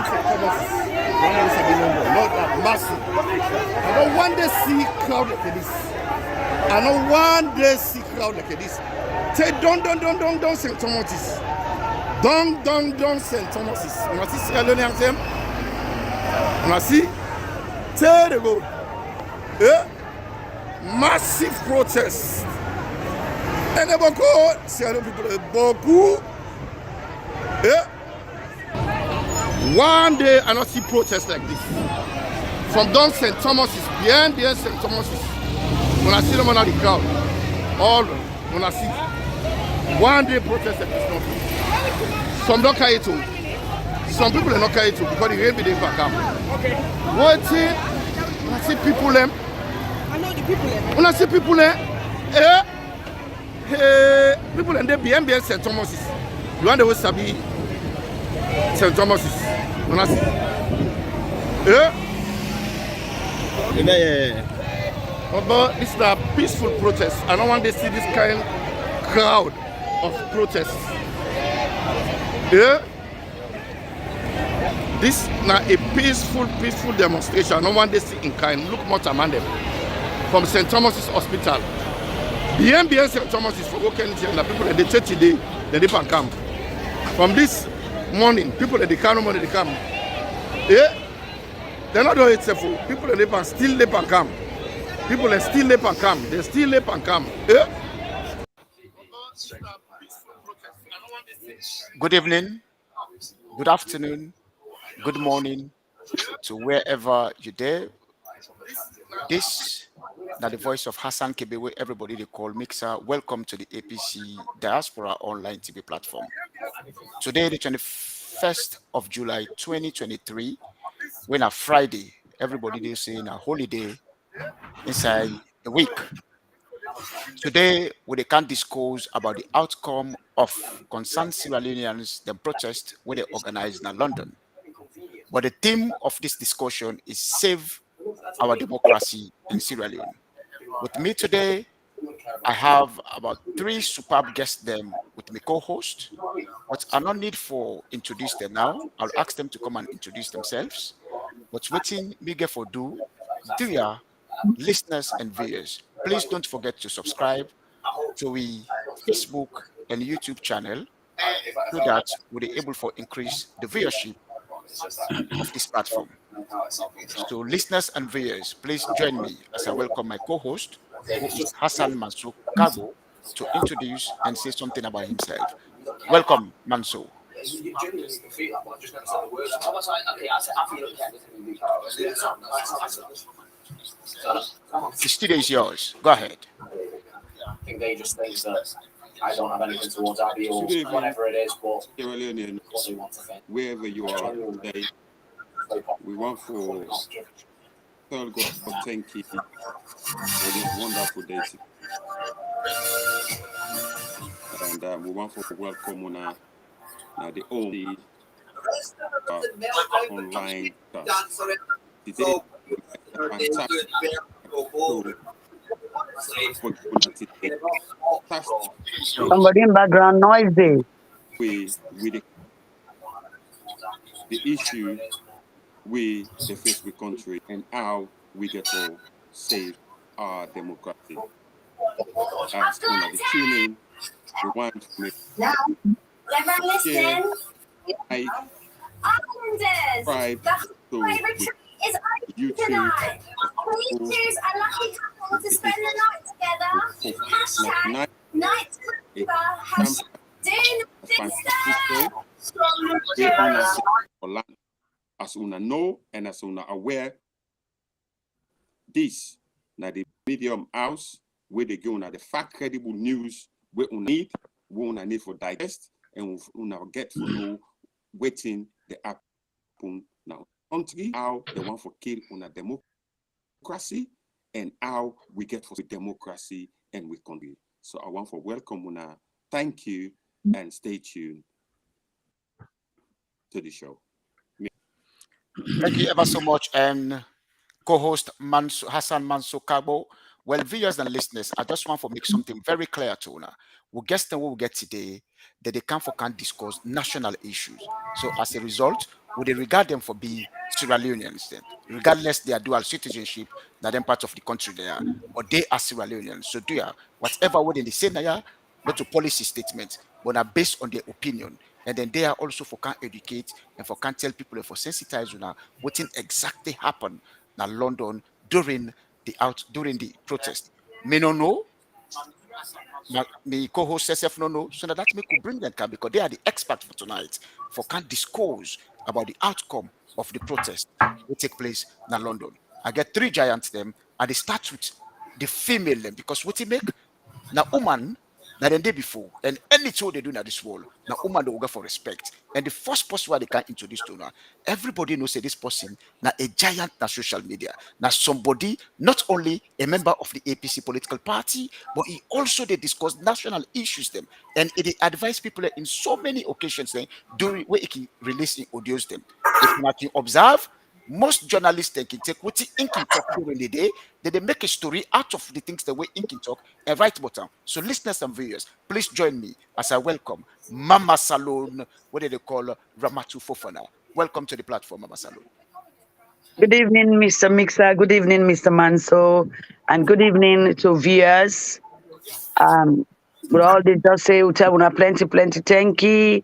St. Thomas. Not that massive. I don't one day see crowd like this. I don't one day see crowd like this. Say don't St. Thomas. Don't St. Thomas. When I see Leoneans them, when I see terrible, massive protest. And they go, see people beaucoup. One day I not see protests like this. From down St. Thomas's, behind St. Thomas's. When I see them on the crowd, all when I see one day protest like this, not. Some don't carry it too. Some people are not carry it too because the rain be there back up. Waiting, when I see people them. I know the people them. When I see people them, people and they behind St. Thomas's. You want the way Sabi St. Thomas's. When I see, but this is a peaceful protest. I don't want to see this kind crowd of protests. This is not a peaceful demonstration. I don't want to see in kind. Look much among them from St. Thomas's Hospital. Behind St. Thomas's for working the people that they take today, they can come. From this morning, people that they can't money they come. They're not doing it safe. People that they can still live and come. People that still live and come. They still live and come. Good evening, good afternoon, good morning to wherever you're there. This is the voice of Hassan Kebewe, everybody they call Mixer. Welcome to the APC Diaspora Online TV platform. Today, the 21st of July 2023, when a Friday, everybody they saying a holiday inside the week. Today, we can't discuss about the outcome of concerned Sierra Leoneans, the protest where they organized in London. But the theme of this discussion is Save Our Democracy in Sierra Leone. With me today, I have about 3 superb guests them with my co-host, but I don't need for introduce them now. I'll ask them to come and introduce themselves. But waiting me get for do, dear listeners and viewers, please don't forget to subscribe to the Facebook and YouTube channel so that we'll be able to increase the viewership of this platform. So listeners and viewers, please join me as I welcome my co-host, who is Hassan Mansour Kago, to introduce and say something about himself. Welcome, Mansour. The studio is yours. Go ahead. I think they just think that I don't have anything towards Abby or whatever it is, but Leoneans, wherever you are today, we want for tell God thank you for this wonderful day. And we want to welcome on the only online class. Today, fantastic. Somebody in background noise there. With the issue we the face with country and how we get to save our democracy. As one of the tuning, we want to make share, like, subscribe to YouTube. Please choose a lucky couple to spend the night together. Hashtag night together. Hashtag do as una know and as una aware, this na the medium house where they go na the fact credible news we need for digest and una get to know waiting the happen now country how they want for kill una democracy and how we get for democracy and we country. So I want for welcome una. Thank you and stay tuned to the show. Thank you ever so much, and co-host Hassan Mansour Kabo. Well, viewers and listeners, I just want to make something very clear to you. We guess that what we get today, that they can't discuss national issues. So as a result, would they regard them for being Sierra Leoneans then, regardless their dual citizenship, that them part of the country they are, but they are Sierra Leoneans. So do ya whatever way they say now, not a policy statement, but are based on their opinion. And then they are also for can educate and for can tell people and for sensitize you now what exactly happened now London during the protest. Me no know, the co-host SF no no, so that me could bring them can because they are the experts for tonight for can discourse about the outcome of the protest will take place in London. I get three giants them, and they start with the female them because what it make now woman now the day before and any tool they do in this world now woman they will go for respect and the first person where they can introduce to now everybody knows say this person now a giant na social media now somebody not only a member of the APC political party but he also they discuss national issues them and it advise people in so many occasions during where it can release in audios them if you can observe most journalists they can take what ink can talk during the day, they make a story out of the things the way ink can talk and write button. So listeners and viewers, please join me as I welcome Mama Salon, what do they call Ramatu Fofana. Welcome to the platform, Mama Salon. Good evening, Mr. Mixer. Good evening, Mr. Manso. And good evening to viewers. We all did just say, una plenty, thank you.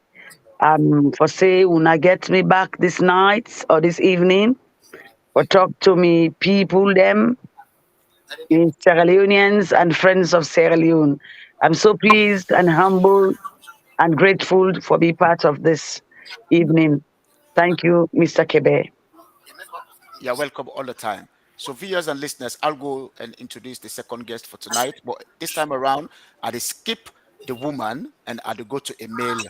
For say, una get me back this night or this evening. Or talk to me people, them, in Sierra Leoneans and friends of Sierra Leone. I'm so pleased and humble and grateful for being part of this evening. Thank you, Mr. Kebe. You're welcome all the time. So, viewers and listeners, I'll go and introduce the second guest for tonight. But this time around, I'll skip the woman and I'll go to a male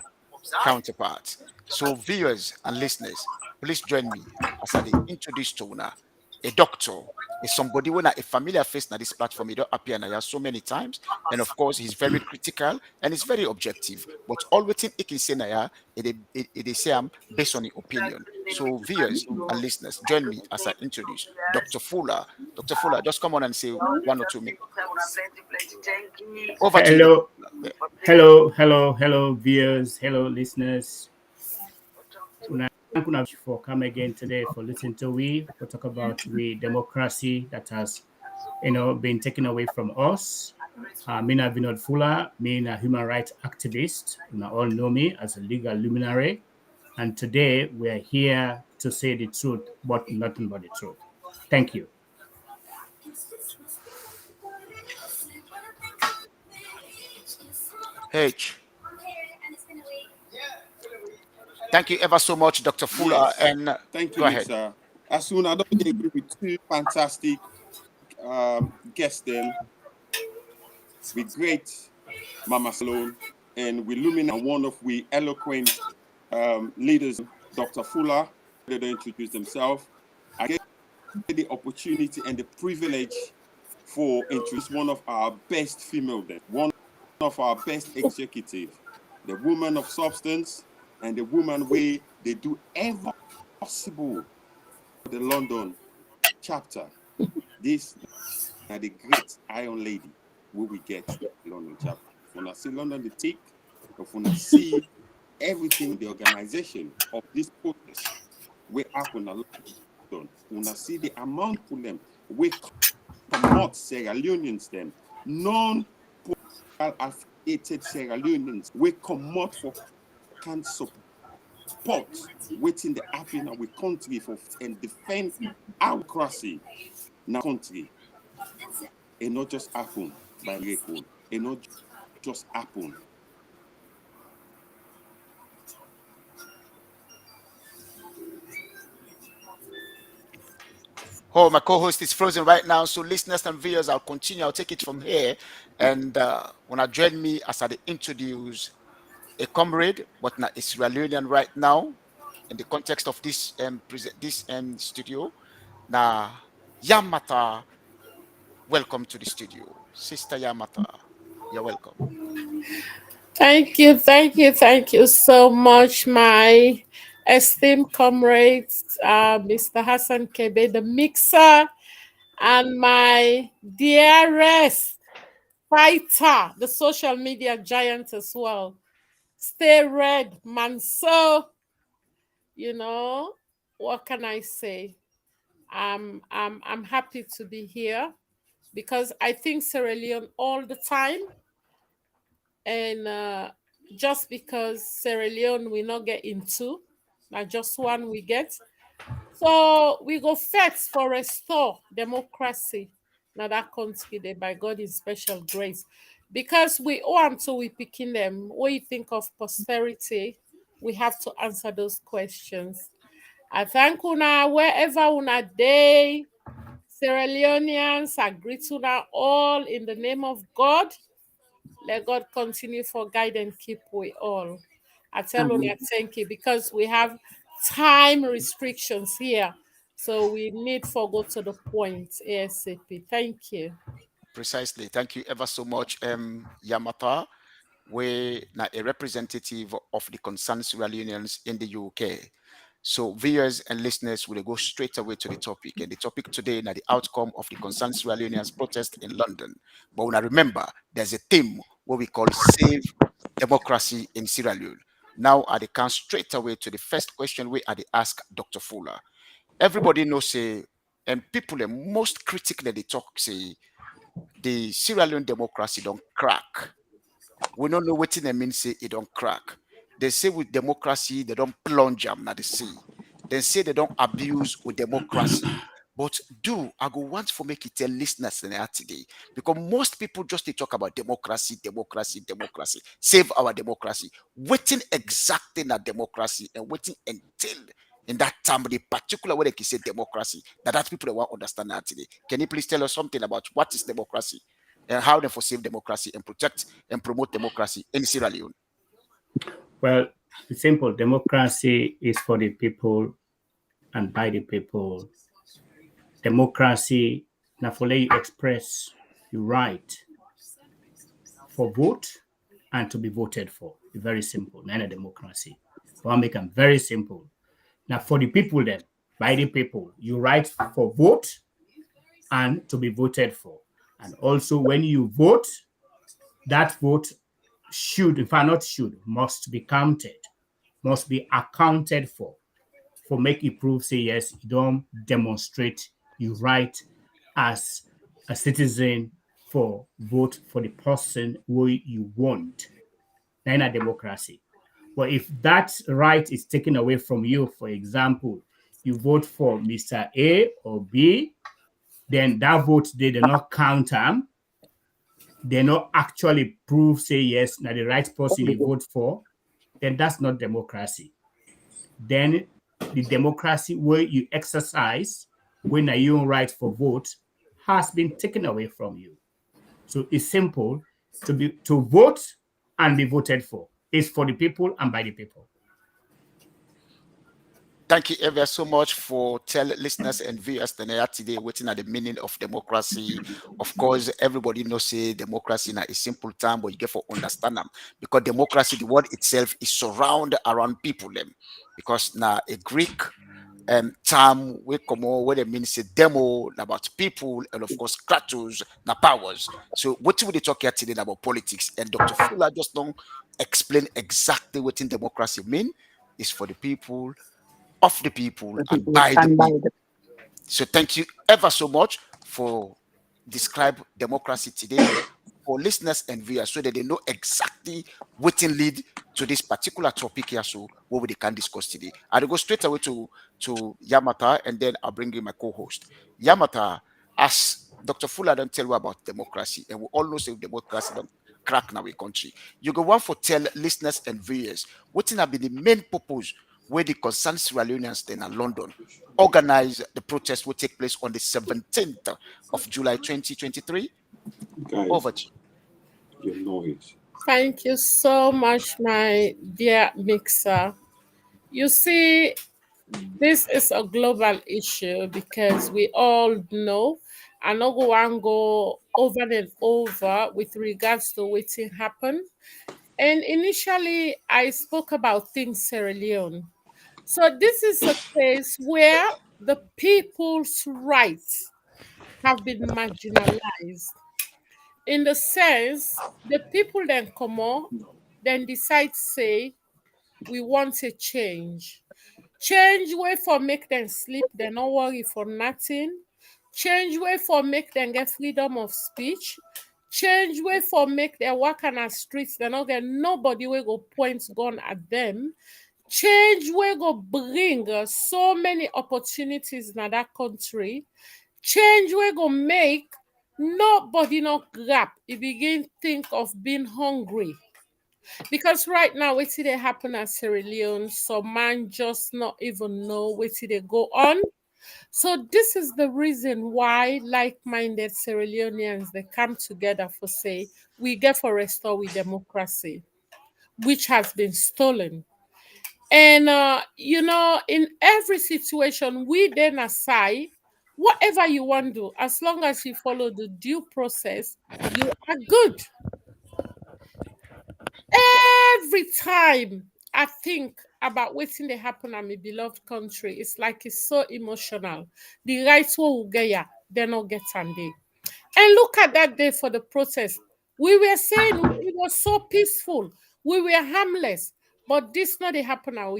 counterpart. So, viewers and listeners, please join me as I introduce to una a doctor, is somebody when a familiar face na this platform, he don't appear now so many times. And of course, he's very critical and he's very objective. But all within he can say now, it is based on the opinion. So viewers and listeners, join me as I introduce Dr. Fuller. Dr. Fuller, just come on and say 1 or 2 minutes. Over to you. Hello, viewers, hello, listeners. Thank you for coming again today for listening to we talk about we democracy that has been taken away from us. Mina Vinod Fuller, being a human rights activist. You all know me as a legal luminary. And today we are here to say the truth, but nothing but the truth. Thank you. H. Thank you ever so much, Dr. Fuller. Yes. And thank you, go ahead. Mr. As soon as I don't agree with two fantastic guests, then with great Mama Salone and with Lumina, one of we eloquent leaders, Dr. Fuller. They don't introduce themselves. I get the opportunity and the privilege for introduce one of our best female, then one of our best executive, the woman of substance and the woman where they do everything possible for the London chapter. This are the great Iron Lady where we get London chapter. When I see London the tick, when I see everything, the organization of this protest, we happen a London. When I see the amount of them, we promote Sierra Leoneans them, non-affiliated Sierra Leoneans, we come out for can support waiting the happen our country for and defend our democracy in our country. It not just happen by miracle. It not just happen. Oh, my co-host is frozen right now. So listeners and viewers, I'll continue. I'll take it from here. And when I join me as I introduce a comrade, but not a Sierra Leonean right now, in the context of this studio. Now, Yamata, welcome to the studio. Sister Yamata, you're welcome. Thank you so much, my esteemed comrades, Mr. Hassan Kebe, the mixer, and my dearest fighter, the social media giant as well. Stay red, man. So You know, what can I say? I'm happy to be here because I think Sierra Leone all the time, and just because Sierra Leone we not get into, not just one we get. So we go first for restore democracy. Now that country there by God in special grace. Because we owe until we picking them. When you think of posterity, we have to answer those questions. I thank una wherever una day. Sierra Leoneans, I greet una all in the name of God. Let God continue for guide and keep we all. I tell you, Amen. thank you because we have time restrictions here. So we need for go to the point ASAP. Thank you. Precisely. Thank you ever so much, Yamata. We're now a representative of the concerned Sierra Leoneans in the UK. So viewers and listeners will go straight away to the topic. And the topic today is the outcome of the concerned Sierra Leoneans protest in London. But when I remember, there's a theme what we call Save Democracy in Sierra Leone. Now I come straight away to the first question we had to ask Dr. Fuller. Everybody knows say, and people are most critically they talk say the Sierra Leone democracy don't crack. We don't know what it means say it don't crack. They say with democracy, they don't plunge them at the sea. They say they don't abuse with democracy. But do I go want for make it tell listeners today? Because most people just they talk about democracy, democracy, democracy. Save our democracy. Waiting exactly that democracy and waiting until in that time, the particular way they can say democracy, that people that want to understand that today. Can you please tell us something about what is democracy? And how they for save democracy and protect and promote democracy in Sierra Leone? Well, it's simple. Democracy is for the people and by the people. Democracy, now for let you express your right for vote and to be voted for. It's very simple. Not a democracy. But I'll make them very simple. Now for the people then, by the people, you right for vote and to be voted for. And also when you vote, that vote should, in fact not should, must be counted, must be accounted for make it prove, say yes, you don't demonstrate your right as a citizen for vote for the person who you want. Then a democracy. But if that right is taken away from you, for example, you vote for Mr. A or B, then that vote they do not count them. They not actually prove, say yes, now the right person you vote for, then that's not democracy. Then the democracy where you exercise when you own right for vote has been taken away from you. So it's simple to vote and be voted for. It's for the people and by the people. Thank you ever so much for telling listeners and viewers today waiting at the meaning of democracy. Of course, everybody knows say democracy in a simple term, but you get for understand them because democracy, the word itself, is surrounded around people them. Because now a Greek term we come on where it means a demo about people and of course kratos na powers. So what we talk here today about politics and Dr. Fuller just don't explain exactly what in democracy mean is for the people, of the people, The and people by the and by people. the So thank you ever so much for describe democracy today for listeners and viewers so that they know exactly what can lead to this particular topic here. So what we can discuss today. I'll go straight away to Yamata and then I'll bring in my co-host. Yamata, as Dr. Fuller don't tell you about democracy, and we all know say democracy don't crack in our country. You go one for tell listeners and viewers what have been the main purpose where the concerned Sierra Leoneans then in London organize the protest will take place on the 17th of July 2023. Guys, Over to your noise. Thank you so much, my dear mixer. You see, this is a global issue because we all know I no go and go over and over with regards to what happened. And initially, I spoke about things Sierra Leone. So this is a case where the people's rights have been marginalized. In the sense, the people then come on, then decide say we want a change. Change way for make them sleep, they no worry for nothing. Change way for make them get freedom of speech. Change way for make them walk on the streets, they no get nobody will go point gun at them. Change way go bring so many opportunities in that country. Change way go make nobody no grab. You begin think of being hungry. Because right now, what did they happen at Sierra Leone? Some man just not even know what did they go on. So this is the reason why like-minded Sierra Leoneans they come together for say we get for restore with democracy, which has been stolen. And in every situation, we then aside whatever you want to do, as long as you follow the due process, you are good. Every time I think about waiting to happen at my beloved country, it's like it's so emotional. The rights will get ya, they not get and day. And look at that day for the protest. We were saying it was so peaceful. We were harmless. But this not happen our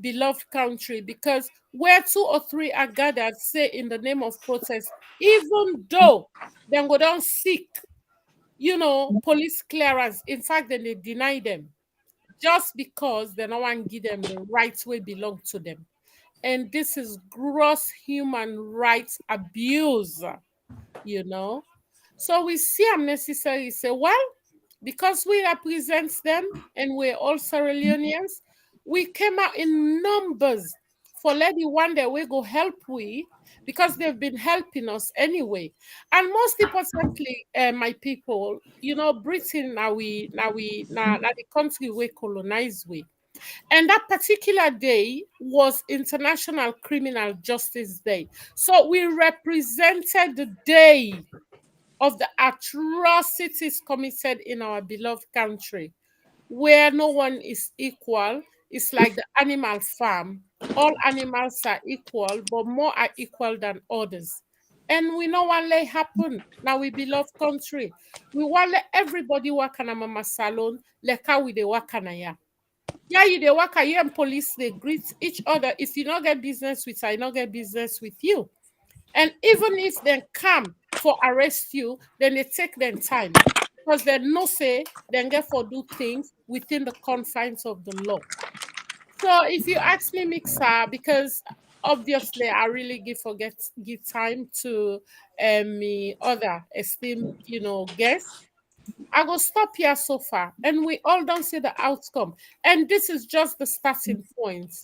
beloved country because where 2 or 3 are gathered, say in the name of protest, even though they go down seek, police clearance. In fact, then they deny them just because they don't want to give them the rights way belong to them. And this is gross human rights abuse, you know. So we see unnecessary say, well, because we represent them and we're all Sierra Leoneans, we came out in numbers for let the one that we go help we because they've been helping us anyway. And most importantly, my people, Britain now the country we colonize we. And that particular day was International Criminal Justice Day. So we represented the day of the atrocities committed in our beloved country, where no one is equal. It's like the animal farm. All animals are equal, but more are equal than others. And we know one let happen. Now we beloved country. We want let everybody work on a mama salon, like how we they work on a ya. Yeah, you they work you and police they greet each other. If you not get business with I not get business with you. And even if they come for arrest you, then they take their time because they no say they get for do things within the confines of the law. So if you ask me, Mixer, because obviously I really give time to me other esteemed guests. I go stop here so far, and we all don't see the outcome. And this is just the starting point.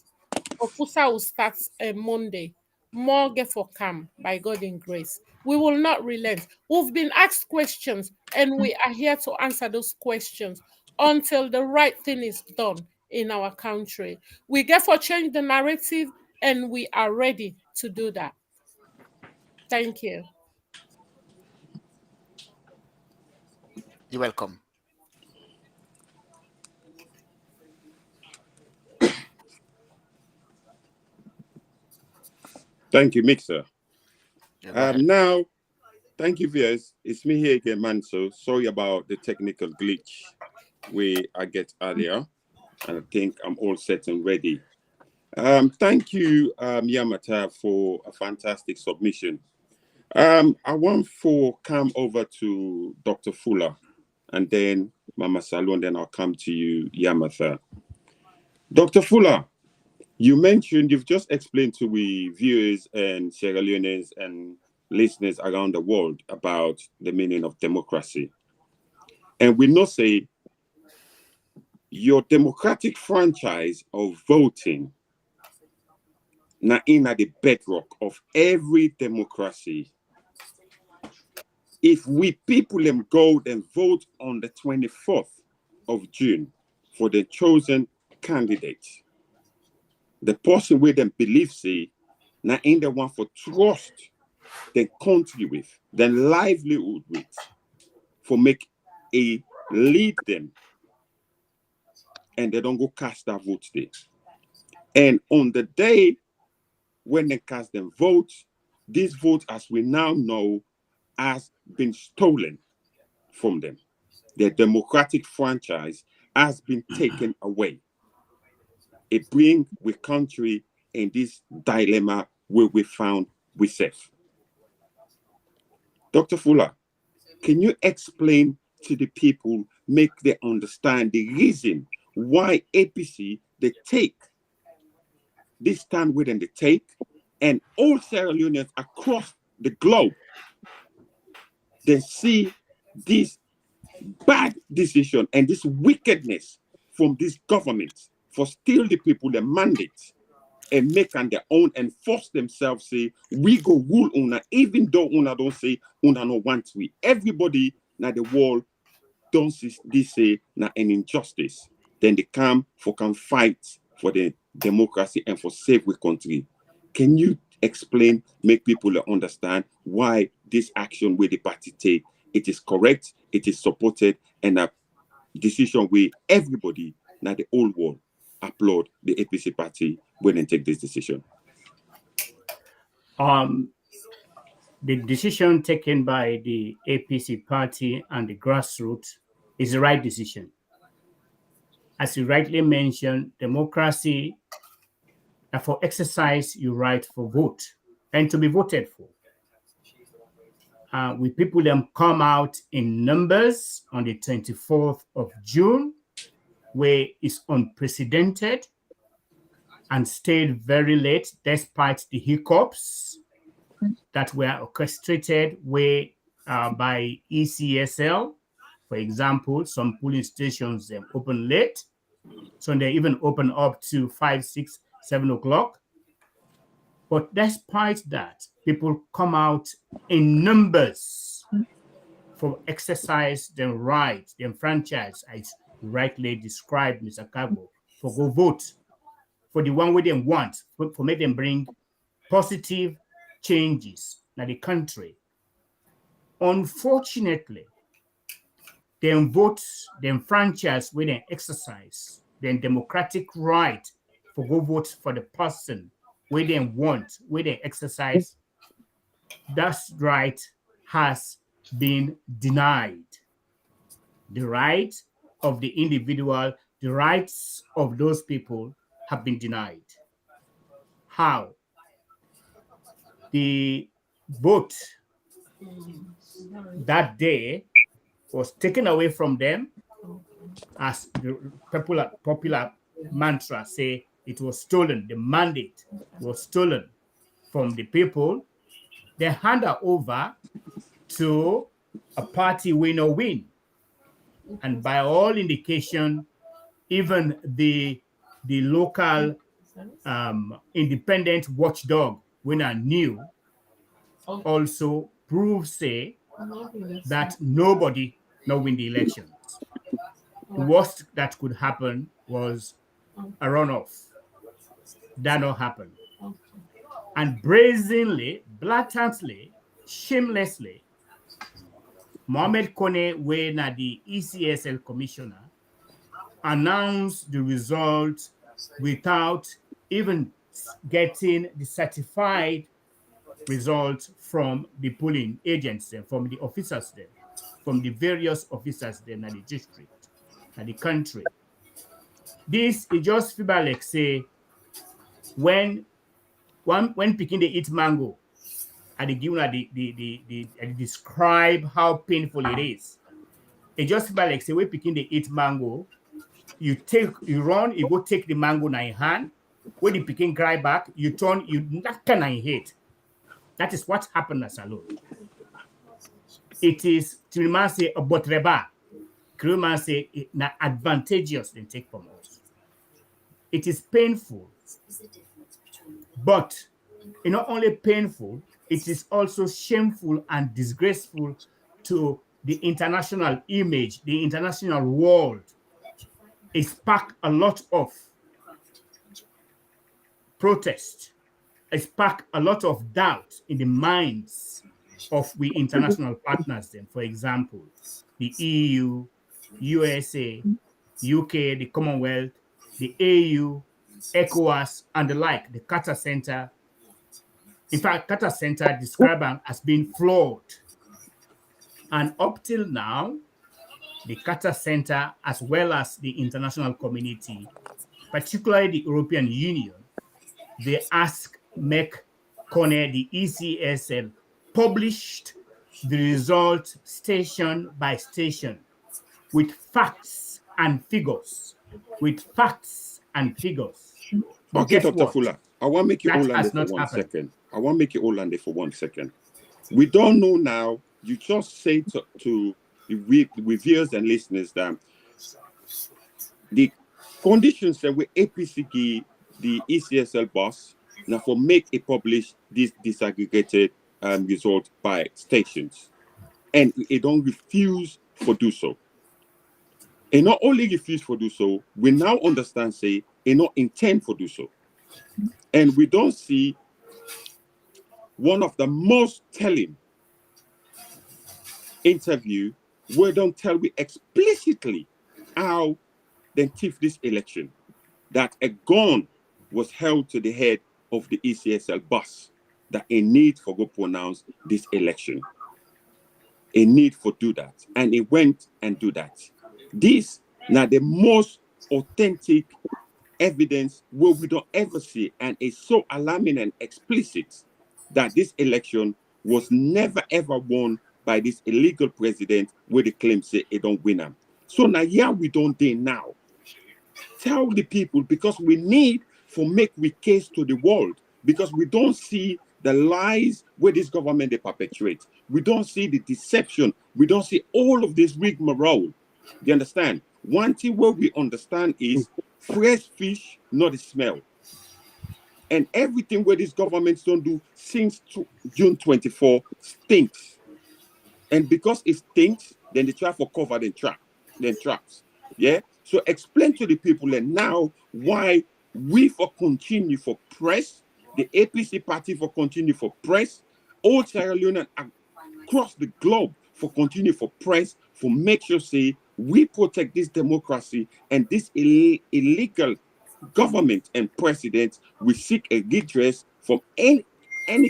Opusa will start Monday. More get for come by God in grace. We will not relent. We've been asked questions, and we are here to answer those questions until the right thing is done in our country. We get for change the narrative, and we are ready to do that. Thank you. You're welcome. Thank you, Mixer. Yeah, go ahead. Now, thank you, viewers. It's me here again, man. So sorry about the technical glitch I get earlier, and I think I'm all set and ready. Thank you, Yamata, for a fantastic submission. I want to come over to Dr. Fuller, and then Mama Salon, then I'll come to you, Yamata. Dr. Fuller, you've just explained to we viewers and Sierra Leoneans and listeners around the world about the meaning of democracy. And we know say your democratic franchise of voting now in at the bedrock of every democracy. If we people them go and vote on the 24th of June for the chosen candidate, the person with them believe say now in the one for trust the country with, the livelihood with, for make a lead them, and they don't go cast that vote there. And on the day when they cast them votes, this vote, as we now know, has been stolen from them. Their democratic franchise has been taken away. It brings the country in this dilemma where we found ourselves. Dr. Fuller, can you explain to the people, make them understand the reason why APC they take this stand within the take, and all Sierra Leoneans across the globe, they see this bad decision and this wickedness from this government for steal the people their mandate and make on their own and force themselves say, we go rule una, even though una don't say una no want we. Everybody na the world don't see this say na an injustice. Then they come fight for the democracy and for save the country. Can you explain, make people understand why this action where the party take, it is correct, it is supported, and a decision where everybody, now the whole world, applaud the APC party when they take this decision? The decision taken by the APC party and the grassroots is the right decision. As you rightly mentioned, democracy, for exercise your right for vote and to be voted for. We people them come out in numbers on the 24th of June, where it's unprecedented and stayed very late despite the hiccups that were orchestrated by ECSL. For example, some polling stations them open late, so they even open up to 5, 6, 7 o'clock. But despite that, people come out in numbers for exercise their right, their franchise, as rightly described, Mr. Kago, for go vote for the one way they want, for make them bring positive changes in the country. Unfortunately, them votes, them franchise where they exercise, their democratic right for go vote for the person where they want, where they exercise, that right has been denied. The right of the individual, the rights of those people have been denied. How? The vote that day was taken away from them, as the popular mantra say, it was stolen. The mandate was stolen from the people. They hand it over to a party win or win. And by all indication, even the local independent watchdog, when I knew, also proves say that nobody no win the elections. The worst that could happen was a runoff. That not happened. And brazenly, blatantly, shamelessly, Mohamed Kone, when the ECSL commissioner, announced the results without even getting the certified results from the polling agents, from the officers there, from the various officers there in the district, in the country. This is just feel like say when picking they eat mango, and they give they describe how painful it is. It just feel like say when picking they eat mango, you run, you go take the mango in your hand. When the picking cry back, you turn, you knock on your head. That is what happened at Salon. It is to say a botreba. Creman say it na advantageous than take from us. It is painful, but it's not only painful, it is also shameful and disgraceful to the international image, the international world. It sparked a lot of protest. It sparked a lot of doubt in the minds of we international partners then. For example, the EU, USA, UK, the Commonwealth, the AU, ECOWAS, and the like, the Qatar Center. In fact, Qatar Center described them as being flawed. And up till now, the Qatar Center, as well as the international community, particularly the European Union, they ask make Kone, the ECSL, published the result station by station with facts and figures. With facts and figures. But Okay, guess Dr. what? Fuller, I want to make you That all under has for not one happened. second. I want to make you all under for 1 second. We don't know now. You just say to the viewers and listeners that the conditions that we APC give the ECSL boss now for make it publish this disaggregated result by stations, and it don't refuse for do so. And not only refuse for do so, we now understand say it not intend for do so, and we don't see one of the most telling interview where don't tell me explicitly how they thief this election, that a gun was held to the head of the ECSL boss, that a need for go pronounce this election. A need for do that. And it went and do that. This now the most authentic evidence where we don't ever see, and it's so alarming and explicit that this election was never ever won by this illegal president where the claim say it don't win them. So now yeah, we don't do now. Tell the people, because we need for make we case to the world, because we don't see the lies where this government they perpetuate. We don't see the deception. We don't see all of this rigmarole. You understand? One thing where we understand is fresh fish, not the smell. And everything where these governments don't do since June 24 stinks. And because it stinks, then they try for cover then traps. Yeah. So explain to the people and now why we for continue for press, the APC party for continue for press, all Sierra Leoneans across the globe for continue for press, for make sure say we protect this democracy and this illegal government and president. We seek a redress from any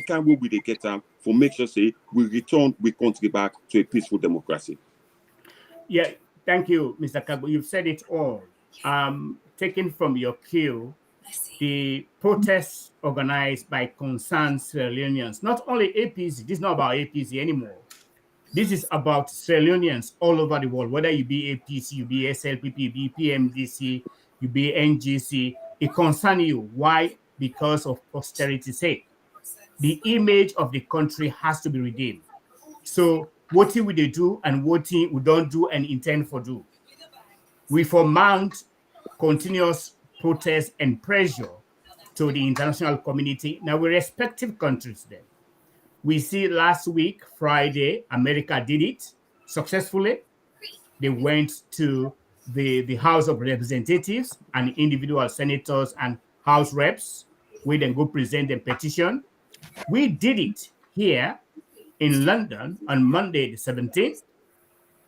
kind where we they get them for make sure say we return we country back to a peaceful democracy. Yeah, thank you, Mr. Kago. You've said it all. Taken from your cue, the protests organized by concerned Sierra Leoneans, not only APC, this is not about APC anymore. This is about Sierra Leoneans all over the world, whether you be APC, you be SLPP, you be PMDC, you be NGC, it concerns you. Why? Because of posterity's sake. The image of the country has to be redeemed. So what will they do and what we don't do and intend for do? We for mount continuous protest and pressure to the international community. Now, we respective countries then. We see last week, Friday, America did it successfully. They went to the House of Representatives and individual senators and House reps, where then go present the petition. We did it here in London on Monday the 17th.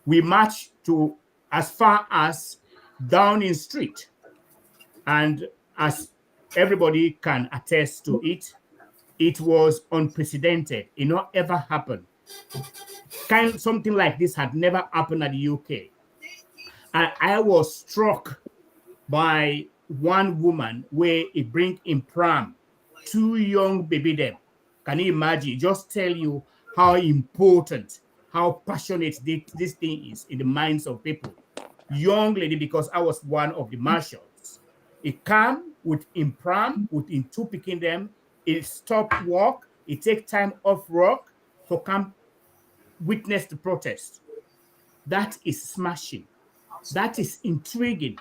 We marched to as far as Downing Street. And as everybody can attest to it, it was unprecedented. It not ever happened. Something like this had never happened at the UK. And I was struck by one woman where it bring in pram 2 young baby them. Can you imagine? Just tell you how important, how passionate this thing is in the minds of people. Young lady, because I was one of the marshals. It come with in pram, with in 2 picking them. It stop work. It take time off work for come witness the protest. That is smashing. That is intriguing.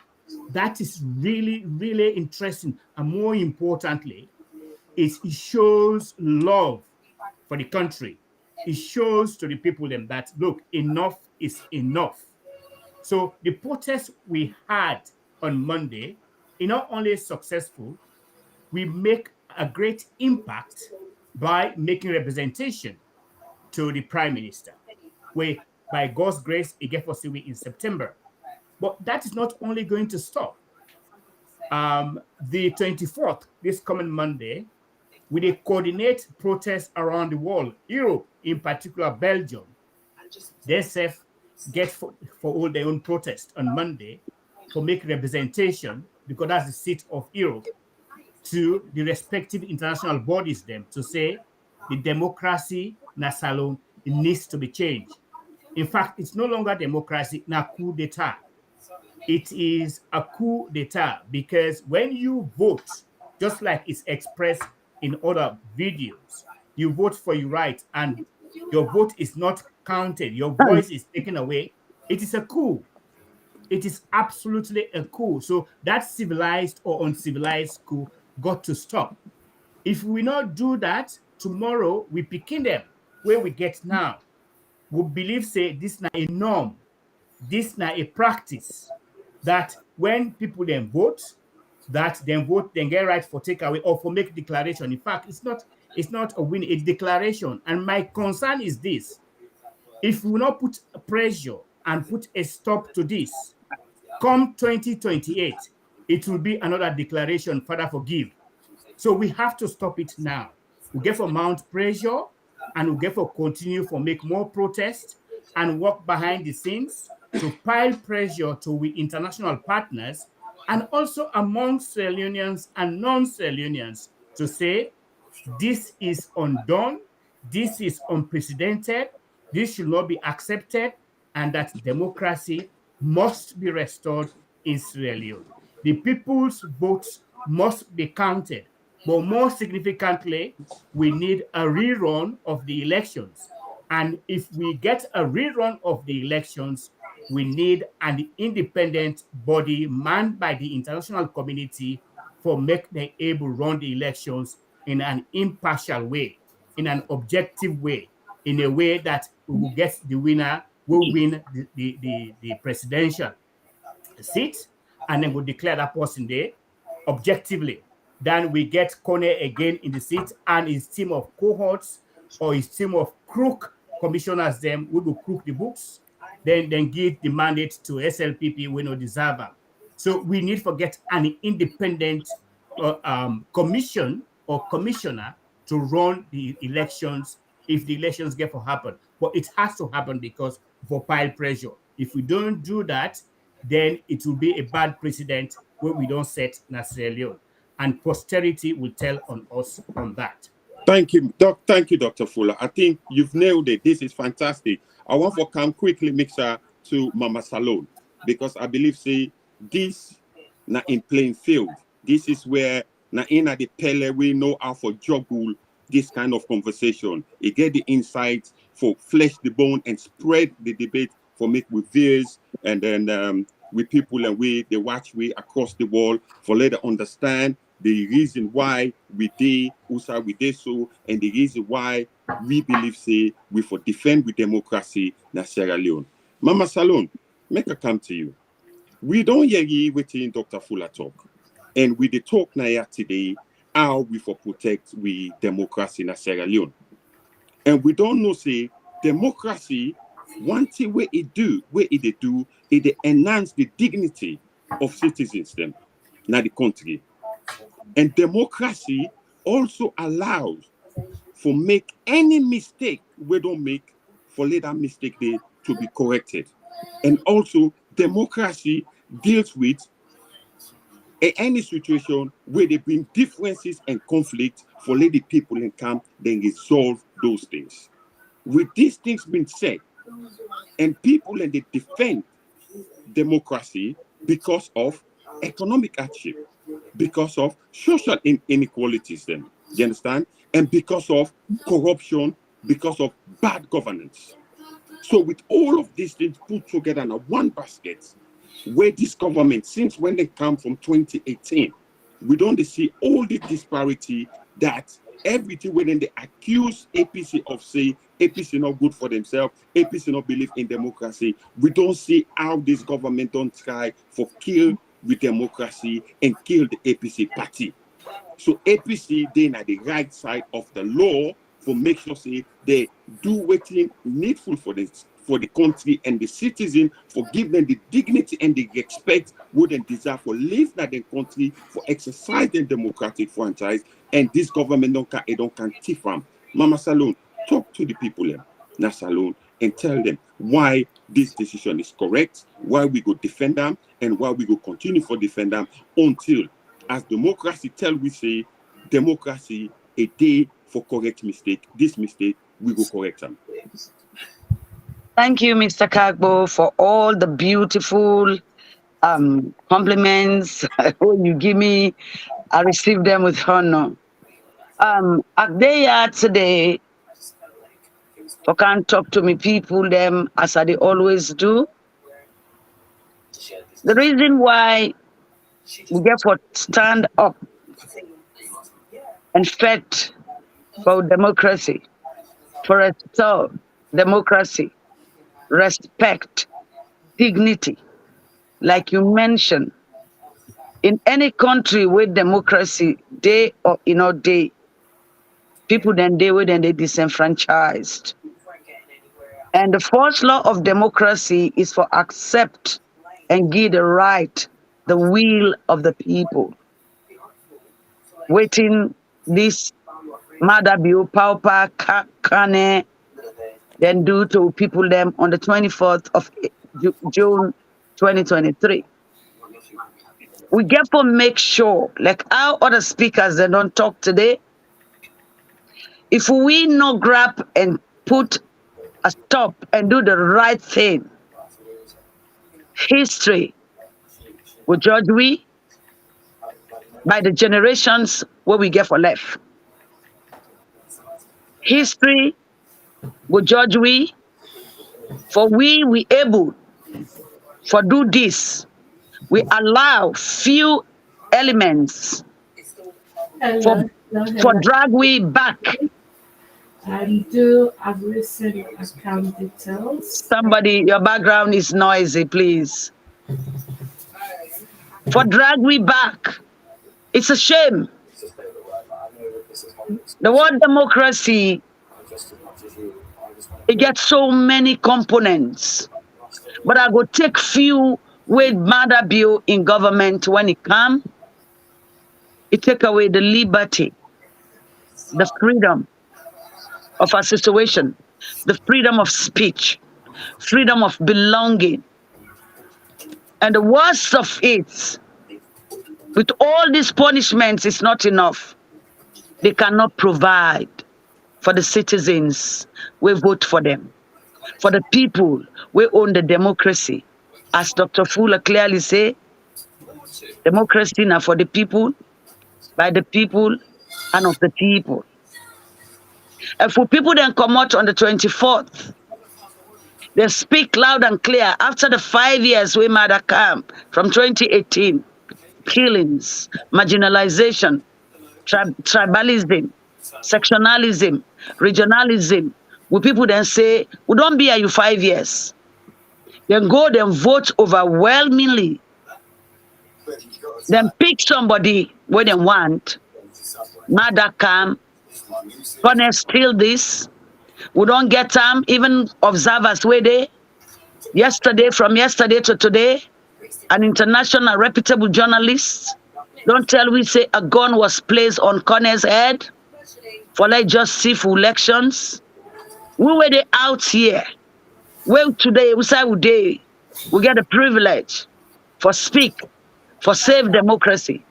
That is really, really interesting. And more importantly, it shows love for the country. It shows to the people them that, look, enough is enough. So the protest we had on Monday is not only successful, we make a great impact by making representation to the Prime Minister, where by God's grace, it gets us away in September. But that is not only going to stop. The 24th, this coming Monday, we coordinate protests around the world, Europe, in particular Belgium. They get for all their own protest on Monday for make representation, because that's the seat of Europe. to the respective international bodies them to say the democracy na salon it needs to be changed. In fact, it's no longer democracy, na coup d'etat. It is a coup d'etat because when you vote, just like it's expressed in other videos, you vote for your right and your vote is not counted, your voice is taken away, it is a coup. It is absolutely a coup. So that civilized or uncivilized coup got to stop. If we not do that, tomorrow we picking them where we get now. We believe say this na a norm, this na a practice that when people then vote, then get right for takeaway or for make declaration. In fact, it's not a win, it's declaration. And my concern is this: if we not put pressure and put a stop to this, come 2028, it will be another declaration, Father forgive. So we have to stop it now. We get for mount pressure and we get for continue for make more protests and work behind the scenes to pile pressure to we international partners and also amongst Leoneans and non-Leoneans to say this is undone, this is unprecedented, this should not be accepted, and that democracy must be restored in Sierra Leone. The people's votes must be counted, but more significantly, we need a rerun of the elections. And if we get a rerun of the elections, we need an independent body manned by the international community for make them able to run the elections in an impartial way, in an objective way, in a way that we will get the winner, will win the presidential seat, and then we'll declare that person there objectively. Then we get Kone again in the seat and his team of cohorts or his team of crook commissioners them who will crook the books, then give the mandate to SLPP we no deserve them. So we need to get an independent commission or commissioner to run the elections if the elections get to happen. But it has to happen because for pile pressure. If we don't do that, then it will be a bad precedent where we don't set Sierra Leone. And posterity will tell on us on that. Thank you, Thank you, Dr. Fuller. I think you've nailed it. This is fantastic. I want to come quickly, Mixer, to Mama Salone, because I believe, say, this na in plain field. This is where na in at the Pele we know how for juggle this kind of conversation. You get the insights for flesh the bone and spread the debate for make with viewers and then with people and they watch we across the world for let them understand the reason why we did USA we did so and the reason why we believe say we for defend with democracy na Sierra Leone. Mama Salone, make a come to you. We don't hear waiting Dr. Fuller talk. And with the talk now today, how we for protect we democracy in Sierra Leone. And we don't know say democracy, one thing where it do, it enhance the dignity of citizens them in the country. And democracy also allows for make any mistake we don't make for let that mistake there to be corrected. And also democracy deals with any situation where they bring differences and conflict for let the people in camp then resolve those things. With these things being said, and people and they defend democracy because of economic hardship, because of social inequalities then, you understand? And because of corruption, because of bad governance. So with all of these things put together in a one basket, where this government, since when they come from 2018, we don't see all the disparity that everything when they accuse APC of saying APC not good for themselves, APC not believe in democracy. We don't see how this government don't try for kill with democracy and kill the APC party. So APC then at the right side of the law for make sure say they do what is needful for the country and the citizen, for give them the dignity and the respect wouldn't deserve for live in the country, for exercise the democratic franchise, and this government don't can thief them. Mama Salone, talk to the people in Salone and tell them why this decision is correct, why we go defend them, and why we go continue for defend them until as democracy tell we say, democracy a day for correct mistake. This mistake, we go correct them. Thank you, Mr. Kagbo, for all the beautiful compliments you give me. I receive them with honor. They today, for can't talk to me people them as I always do. The reason why we get for stand up and fight for democracy, for restore democracy, respect, dignity, like you mentioned. In any country with democracy, day or day, people then they disenfranchised. And the first law of democracy is for accept and give the right, the will of the people. Waiting this Mother Bill Paupa Kane then do to people them on the 24th of June 2023. We get to make sure, like our other speakers that don't talk today, if we not grab and put a stop and do the right thing, history will judge we by the generations what we get for left. History will judge we for we able for do this. We allow few elements for drag we back. And do I've listened account details. Somebody, your background is noisy, please. For drag we back. It's a shame. The word democracy, it gets so many components. But I go take few with Mother Bill in government when it come. It take away the liberty, the freedom of our situation, the freedom of speech, freedom of belonging. And the worst of it, with all these punishments, it's not enough. They cannot provide for the citizens we vote for them, for the people we own the democracy. As Dr. Fuller clearly say, democracy now for the people, by the people, and of the people. And for people then come out on the 24th, they speak loud and clear after the 5 years we made a camp from 2018, killings, marginalization, tribalism, sectionalism, regionalism. We people then say, we don't be here you 5 years. Then go then vote overwhelmingly. Then pick somebody where they want. Mother come, gonna steal this. We don't get time, even observers where they from yesterday to today, an international reputable journalist don't tell we say a gun was placed on Connor's head for like just see for elections. We were they out here. Well, today we say we get the privilege for speak, for save democracy.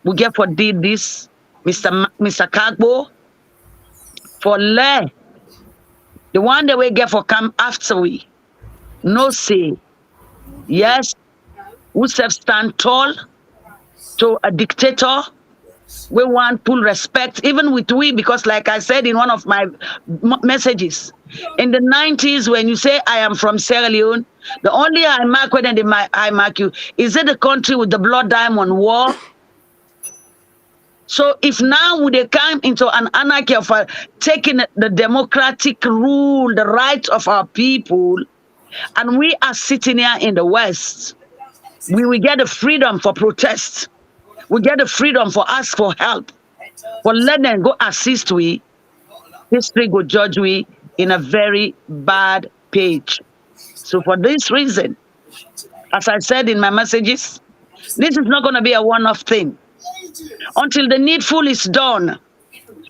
We get for did this, Mr. Kagbo, for lay. The one that we get for come after we. No say. Yes, we self stand tall to a dictator. We want full respect, even with we, because like I said in one of my messages, in the 90s, when you say I am from Sierra Leone, the only I mark when I mark you, is it the country with the blood diamond war? So if now they come into an anarchy of taking the democratic rule, the rights of our people, and we are sitting here in the West, we will get the freedom for protest. We get the freedom for ask for help. But let them go assist we. History go judge we in a very bad page. So for this reason, as I said in my messages, this is not going to be a one-off thing. Until the needful is done,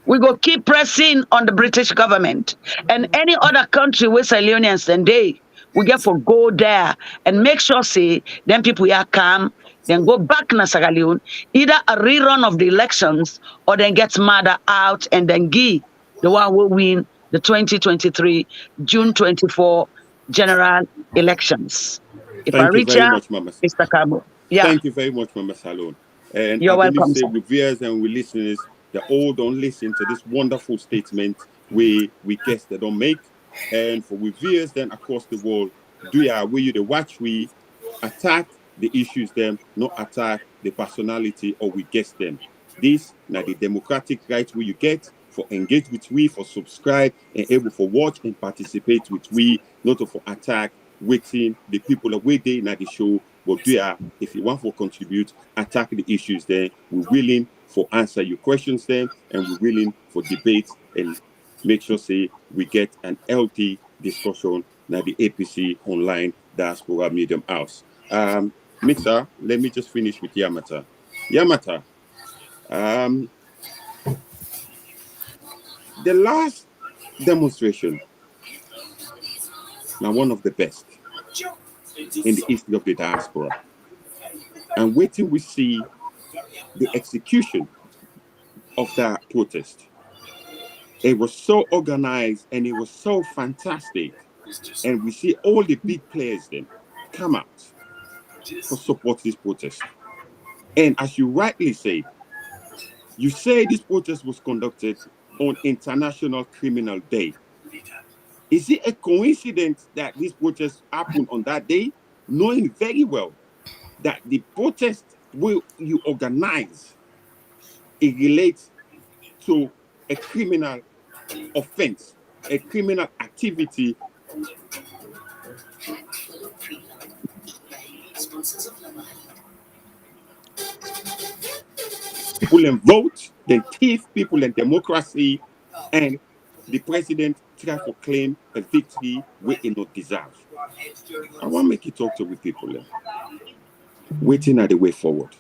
we go keep pressing on the British government and any other country with Leoneans and they we get for go there and make sure say them people here come then go back to Sierra Leone, either a rerun of the elections or then get mother out and then give the one who win the 2023 June 24 general elections. If I Thank you reach very out, much, Mama. Mr. Cabo. Yeah, Thank you very much, Mama Salon. And I you're believe, welcome, say, sir. with viewers and with listeners, that all don't listen to this wonderful statement we guests that don't make. And for with viewers then across the world, do ya will you the watch we attack the issues them, not attack the personality or we guess them. This now the democratic right where you get for engage with we, for subscribe and able for watch and participate with we, not for attack waiting the people that wait there now the show. But do ya, if you want for contribute, attack the issues there. We're willing for answer your questions then, and we're willing for debate and make sure say we get an healthy discussion now the APC online diaspora medium house. Mixer, let me just finish with Yamata. Yamata, the last demonstration, now one of the best in the history of the diaspora. And waiting we see the execution of that protest. It was so organized and it was so fantastic. And we see all the big players then come out for support this protest. And as you rightly said, you say this protest was conducted on International Criminal Day. Is it a coincidence that this protest happened on that day, knowing very well that the protest will you organize it relates to a criminal offense, a criminal activity? People and vote, then thief people and democracy, and the president try to claim a victory we do not deserve. I want to make you talk to the people waiting at the way forward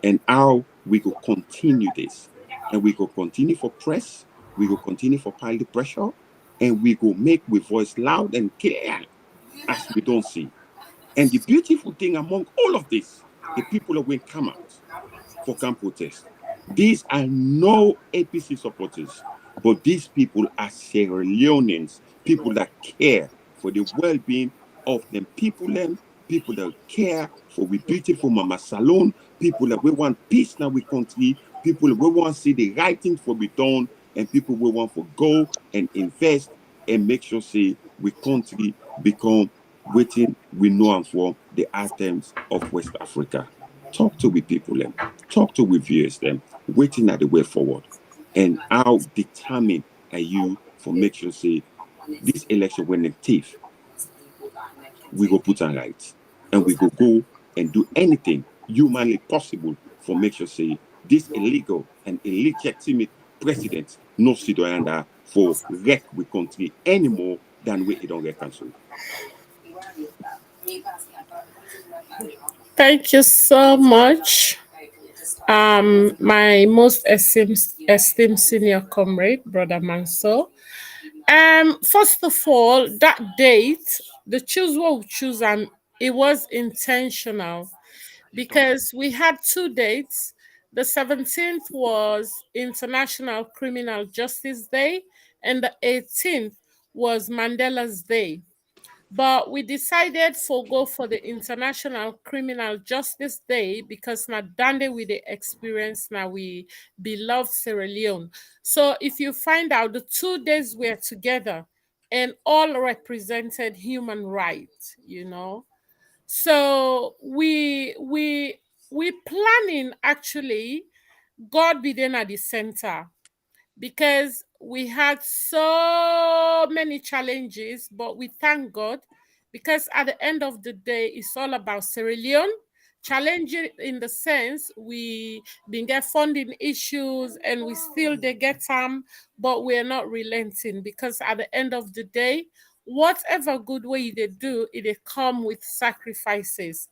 and how we will continue this. And we will continue for press, we will continue for pile the pressure, and we will make we voice loud and clear as we don't see. And the beautiful thing among all of this, the people that will come out for camp protest. These are no APC supporters, but these people are Sierra Leoneans, people that care for the well-being of them people, them people that care for we beautiful Mama Salon, people that we want peace now we country, people that we want to see the right thing for be done, and people we want for go and invest and make sure say we country become waiting we know and for the items of West Africa. Talk to we people them, talk to we viewers them, waiting at the way forward. And how determined are you for make sure say this election when the thief we go put on right and we go and do anything humanly possible for make sure say this illegal and illegitimate president no sit under for wreck we country any more than we don't get cancelled. Thank you so much. My most esteemed senior comrade, Brother Manso. First of all, that date, the choose what we choose, it was intentional because we had two dates. The 17th was International Criminal Justice Day, and the 18th was Mandela's Day. But we decided to go for the International Criminal Justice Day because now dande with the experience now we beloved Sierra Leone. So if you find out the 2 days were together and all represented human rights, So we planning actually God be then at the center because we had so many challenges, but we thank God because at the end of the day, it's all about Sierra Leone. Challenging in the sense we been get funding issues and we still they get some, but we're not relenting because at the end of the day, whatever good way they do, it come with sacrifices.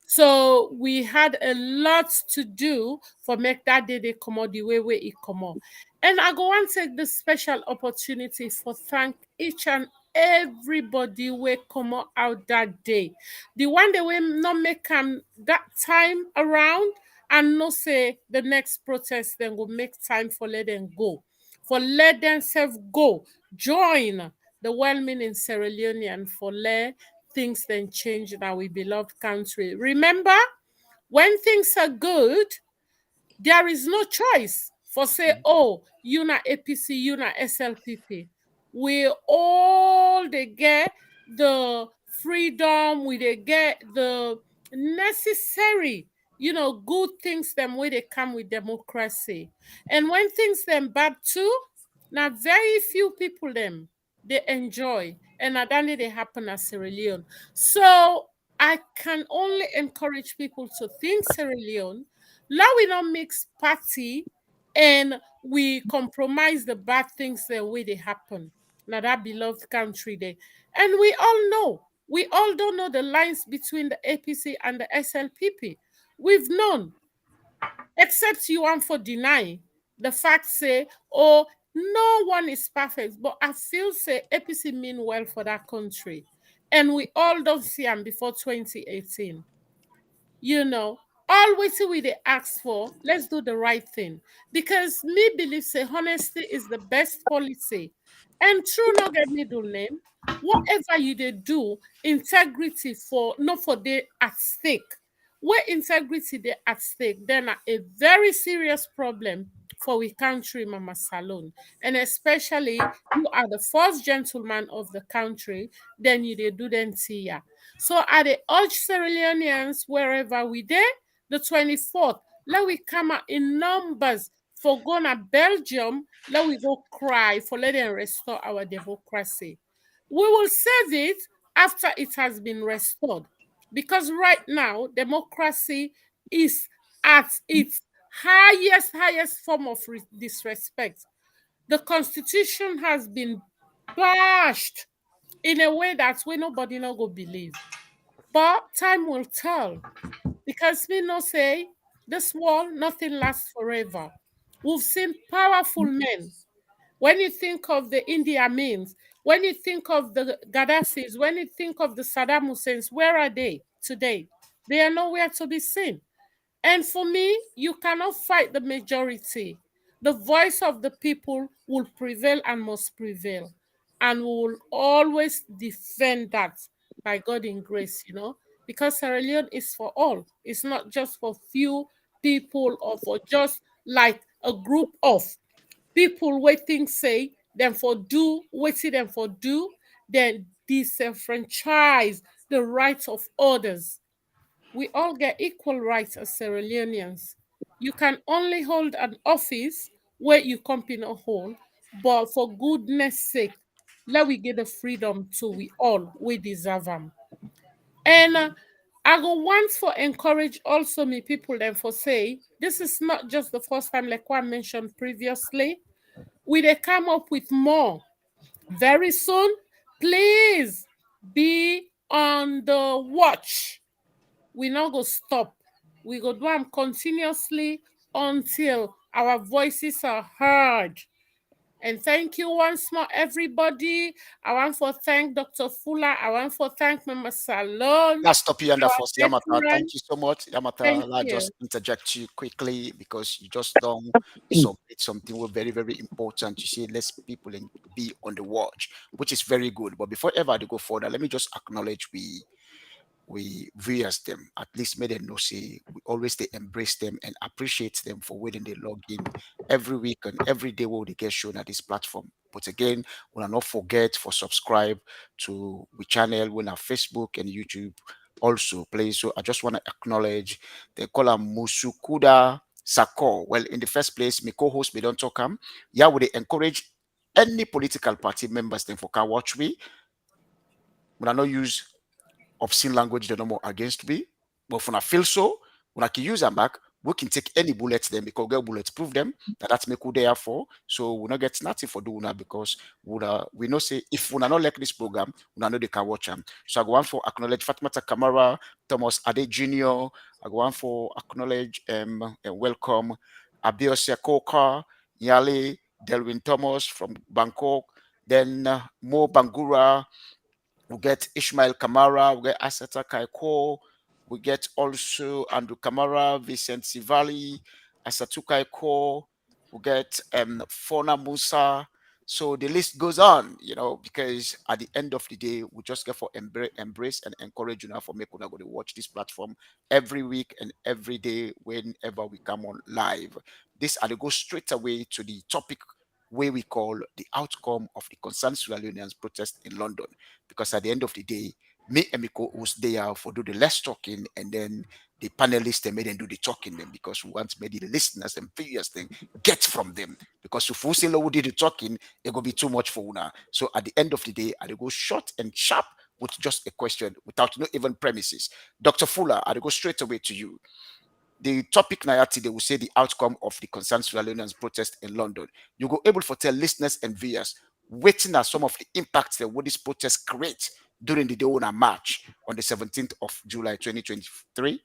So we had a lot to do for make that day they come out the way it come out. And I go and take this special opportunity for thank each and everybody will come out that day. The one they will not make that time around and no say the next protest then will make time for let them go. For let themselves go. Join the well-meaning Sierra Leonean for let things then change in our beloved country. Remember, when things are good, there is no choice for say, oh, you na APC, you na SLPP. We all they get the freedom, we they get the necessary, good things them where they come with democracy. And when things them bad too, now very few people them they enjoy. And that they happen at Sierra Leone. So I can only encourage people to think Sierra Leone. Now we not mix party and we compromise the bad things the way they happen. Now that beloved country there. And we all know, we all don't know the lines between the APC and the SLPP. We've known, except you want for deny the fact say, oh, no one is perfect. But I feel say APC mean well for that country. And we all don't see them before 2018. Always we they ask for, let's do the right thing. Because me believe say honesty is the best policy. And true not get middle name, whatever you they do, integrity for not for they at stake. Where integrity they at stake, then a very serious problem for we country, Mama Salon. And especially you are the first gentleman of the country, then you they do then see ya. So at the urge Sierra Leoneans, wherever we there, the 24th, let we come out in numbers for going to Belgium, let we go cry for letting restore our democracy. We will save it after it has been restored. Because right now, democracy is at its highest form of disrespect. The constitution has been bashed in a way that we nobody not go believe. But time will tell. Because we know say this world nothing lasts forever. We've seen powerful men. When you think of the Idi Amins, when you think of the Gaddafis, when you think of the Saddam Husseins, where are they today? They are nowhere to be seen. And for me, you cannot fight the majority. The voice of the people will prevail and must prevail. And we will always defend that by God in grace, because Sierra Leone is for all. It's not just for few people or for just like a group of people waiting say them for do, waiting them for do, then disenfranchise the rights of others. We all get equal rights as Sierra Leoneans. You can only hold an office where you company hold, but for goodness sake, let we get the freedom to we all we deserve them. And I go once for encourage also me people then for say this is not just the first time like what I mentioned previously. We they come up with more very soon. Please be on the watch. We not go stop. We go do them continuously until our voices are heard. And thank you once more, everybody. I want to thank Dr. Fuller. I want to thank Mama Salon. Let's stop you under our first. Yamata, veteran. thank you so much. Yamata, Thank I'll you. just interject you quickly because you just don't submit something very, very important. You see, let's people be on the watch, which is very good. But before ever to go further, let me just acknowledge we viewers them, at least made them know say we always they embrace them and appreciate them for waiting they log in every week and every day where they get shown at this platform. But again, we'll not forget for subscribe to we channel when our Facebook and YouTube also play. So I just want to acknowledge they call him Musukuda Sako. Well, in the first place, my co-host, we don't talk him. Yeah, would they encourage any political party members then for can watch me. When I not use obscene language the normal against me. But when I feel so, when I can use them back, we can take any bullets them because get bullets prove them that's me who they are for. So we not get nothing for doing that because we know say if we not like this program, we know they can watch them. So I go on for acknowledge Fatmata Kamara, Thomas Ade Jr. I go on for acknowledge and welcome Abiose Koka, Yale, Delwin Thomas from Bangkok, Then Mo Bangura, we get Ishmael Kamara, we get Asata Kaiko, we get also Andrew Kamara, Vincent Sivali, Asatu Kaiko, we get Fona Musa. So the list goes on, because at the end of the day, we just get for embrace and encourage you now for make una go to watch this platform every week and every day whenever we come on live. This and go straight away to the topic where we call the outcome of the concerned Leoneans protest in London. Because at the end of the day, me and Miko was there for do the less talking, and then the panelists they made them do the talking them, because we want maybe the listeners and viewers thing get from them. Because if we say who did the talking, it will be too much for una. So at the end of the day, I go short and sharp with just a question without no even premises. Dr. Fuller, I go straight away to you. The topic Nayati, they will say the outcome of the concerned Sierra Leoneans protest in London. You go able to tell listeners and viewers waiting at some of the impacts that what this protest create during the day on march on the 17th of July 2023.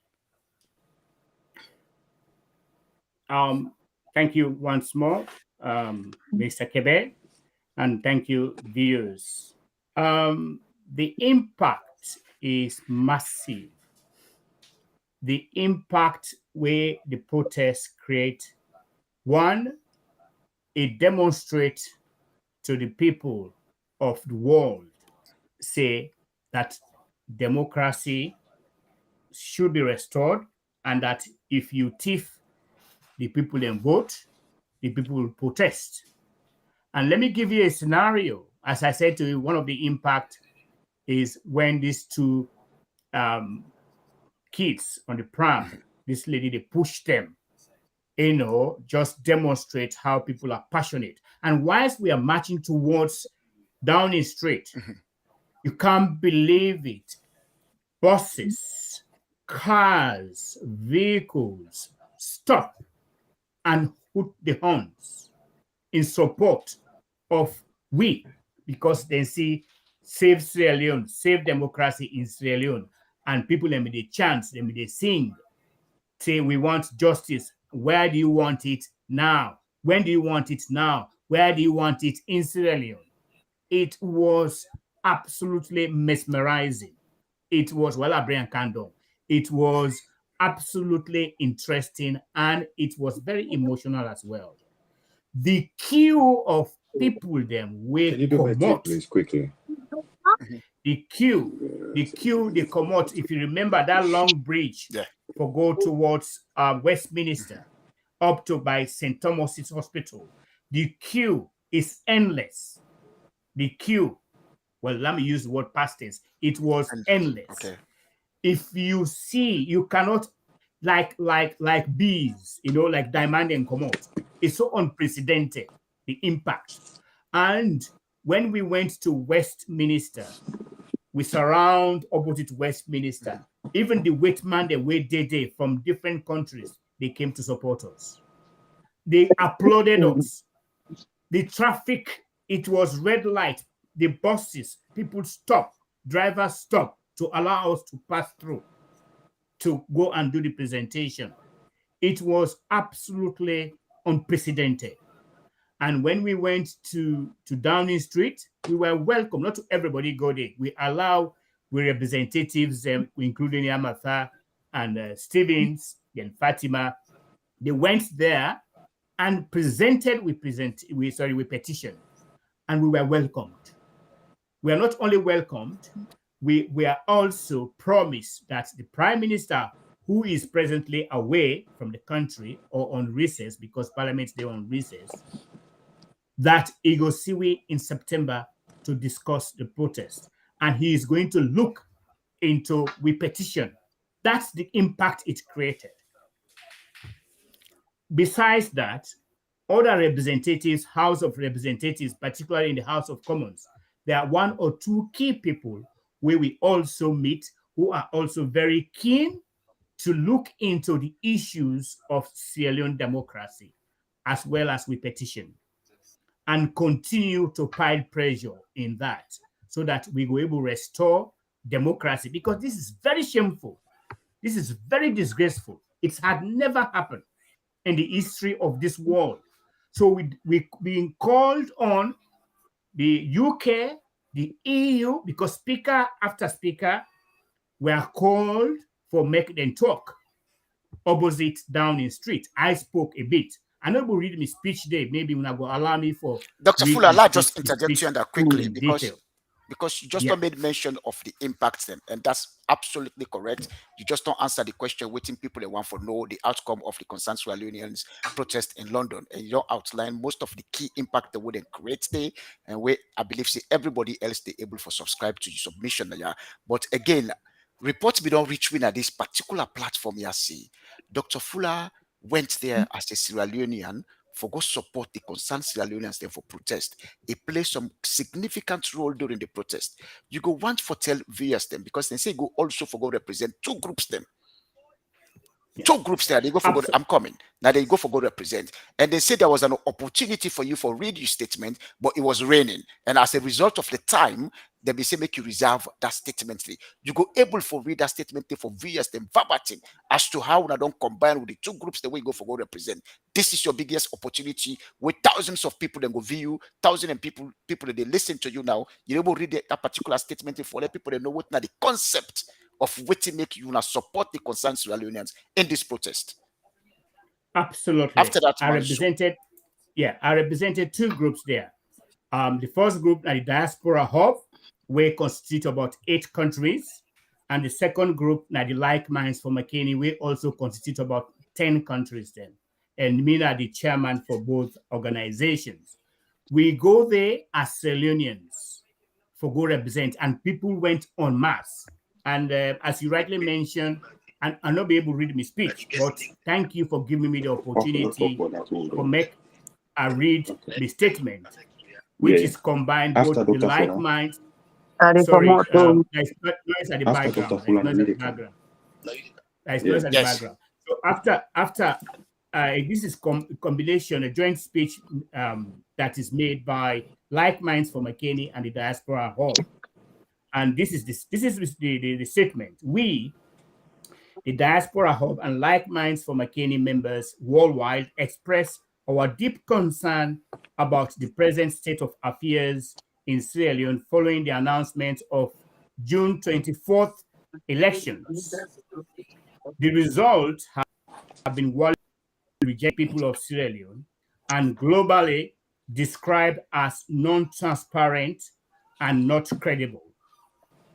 Thank you once more, Mr. Kebe, and thank you, viewers. The impact is massive. The impact where the protests create, one, it demonstrates to the people of the world, say that democracy should be restored, and that if you thief, the people then vote, the people will protest. And let me give you a scenario. As I said to you, one of the impact is when these two kids on the pram, this lady, they push them, just demonstrate how people are passionate. And whilst we are marching towards Downing Street, you can't believe it. Buses, cars, vehicles stop and put the horns in support of we, because they see save Sierra Leone, save democracy in Sierra Leone, and people them they chant, them they sing, say we want justice. Where do you want it now? When do you want it now? Where do you want it in Sierra Leone? It was absolutely mesmerizing. It was Brian Kandong. It was absolutely interesting, and it was very emotional as well. The queue of people them will come out. Please, quickly. The queue, they come out. If you remember that long bridge for go towards Westminster, up to by St. Thomas's Hospital, the queue is endless. The queue, well, let me use the word past tense. It was endless. Okay. If you see, you cannot like bees, like diamond and come out. It's so unprecedented, the impact. And when we went to Westminster, we surround opposite Westminster. Even the waitman, the wait day from different countries, they came to support us. They applauded us. The traffic, it was red light. The buses, people stop, drivers stop to allow us to pass through to go and do the presentation. It was absolutely unprecedented. And when we went to Downing Street, we were welcome. Not to everybody go there. We allow representatives, including Yamatha and Stevens and Fatima. They went there and presented with petition, and we were welcomed. We are not only welcomed, we are also promised that the Prime Minister, who is presently away from the country or on recess because Parliament's there on recess, that he go see we in September to discuss the protest. And he is going to look into we petition. That's the impact it created. Besides that, other representatives, House of Representatives, particularly in the House of Commons, there are one or two key people where we also meet who are also very keen to look into the issues of Sierra Leone democracy, as well as we petition, and continue to pile pressure in that so that we will able to restore democracy, because this is very shameful. This is very disgraceful. It had never happened in the history of this world. So we being called on the UK, the EU, because speaker after speaker were called for make them talk opposite Downing Street. I spoke a bit. I know will read my speech there. Maybe when I go allow me for Dr. read Fuller, the allow just speech interject you on that full quickly in because detail. you just Yeah. don't made mention of the impacts them, and that's absolutely correct. You just don't answer the question waiting people they want for know the outcome of the concerned Leoneans protest in London, and you don't outline most of the key impact that would create there, and where I believe see everybody else they able for subscribe to your submission. Yeah. But again, reports we don't reach win at this particular platform. You see, Dr. Fuller went there as a Sierra Leonean for go support the concerned Sierra Leoneans there for protest. He played some significant role during the protest. You go want for tell viewers them because they say go also for go represent two groups them. Yeah. Two groups there, they go for go, I'm coming. Now they go for go represent. And they say there was an opportunity for you for read your statement, but it was raining. And as a result of the time, they be say make you reserve that statement. You go able for read that statement for viewers them verbatim as to how I don't combine with the two groups the way you go for go represent. This is your biggest opportunity with thousands of people that go view, thousands of people that they listen to you now. You're able to read that particular statement for let people that know what now the concept of what to make you now support the concerned Sierra Leoneans in this protest. Absolutely. After that, I represented two groups there. The first group, the Diaspora Hub, where constitute about 8 countries, and the second group, the Like Minds for McKinney, we also constitute about 10 countries then. And me are the chairman for both organizations. We go there as Leoneans for go represent, and people went en masse. And as you rightly mentioned, and I'll not be able to read my speech, but thank you for giving me the opportunity to make a read my statement, which is combined both the like minds. Sorry, there's noise at the background. There's noise at the background. There's noise at the background. So after this is combination, a joint speech that is made by Like Minds for McKinney and the Diaspora Hall. And this is the statement. We, the Diaspora Hub and Like Minds for McKinney members worldwide, express our deep concern about the present state of affairs in Sierra Leone following the announcement of June 24th elections. The results have been widely rejected by people of Sierra Leone and globally described as non-transparent and not credible,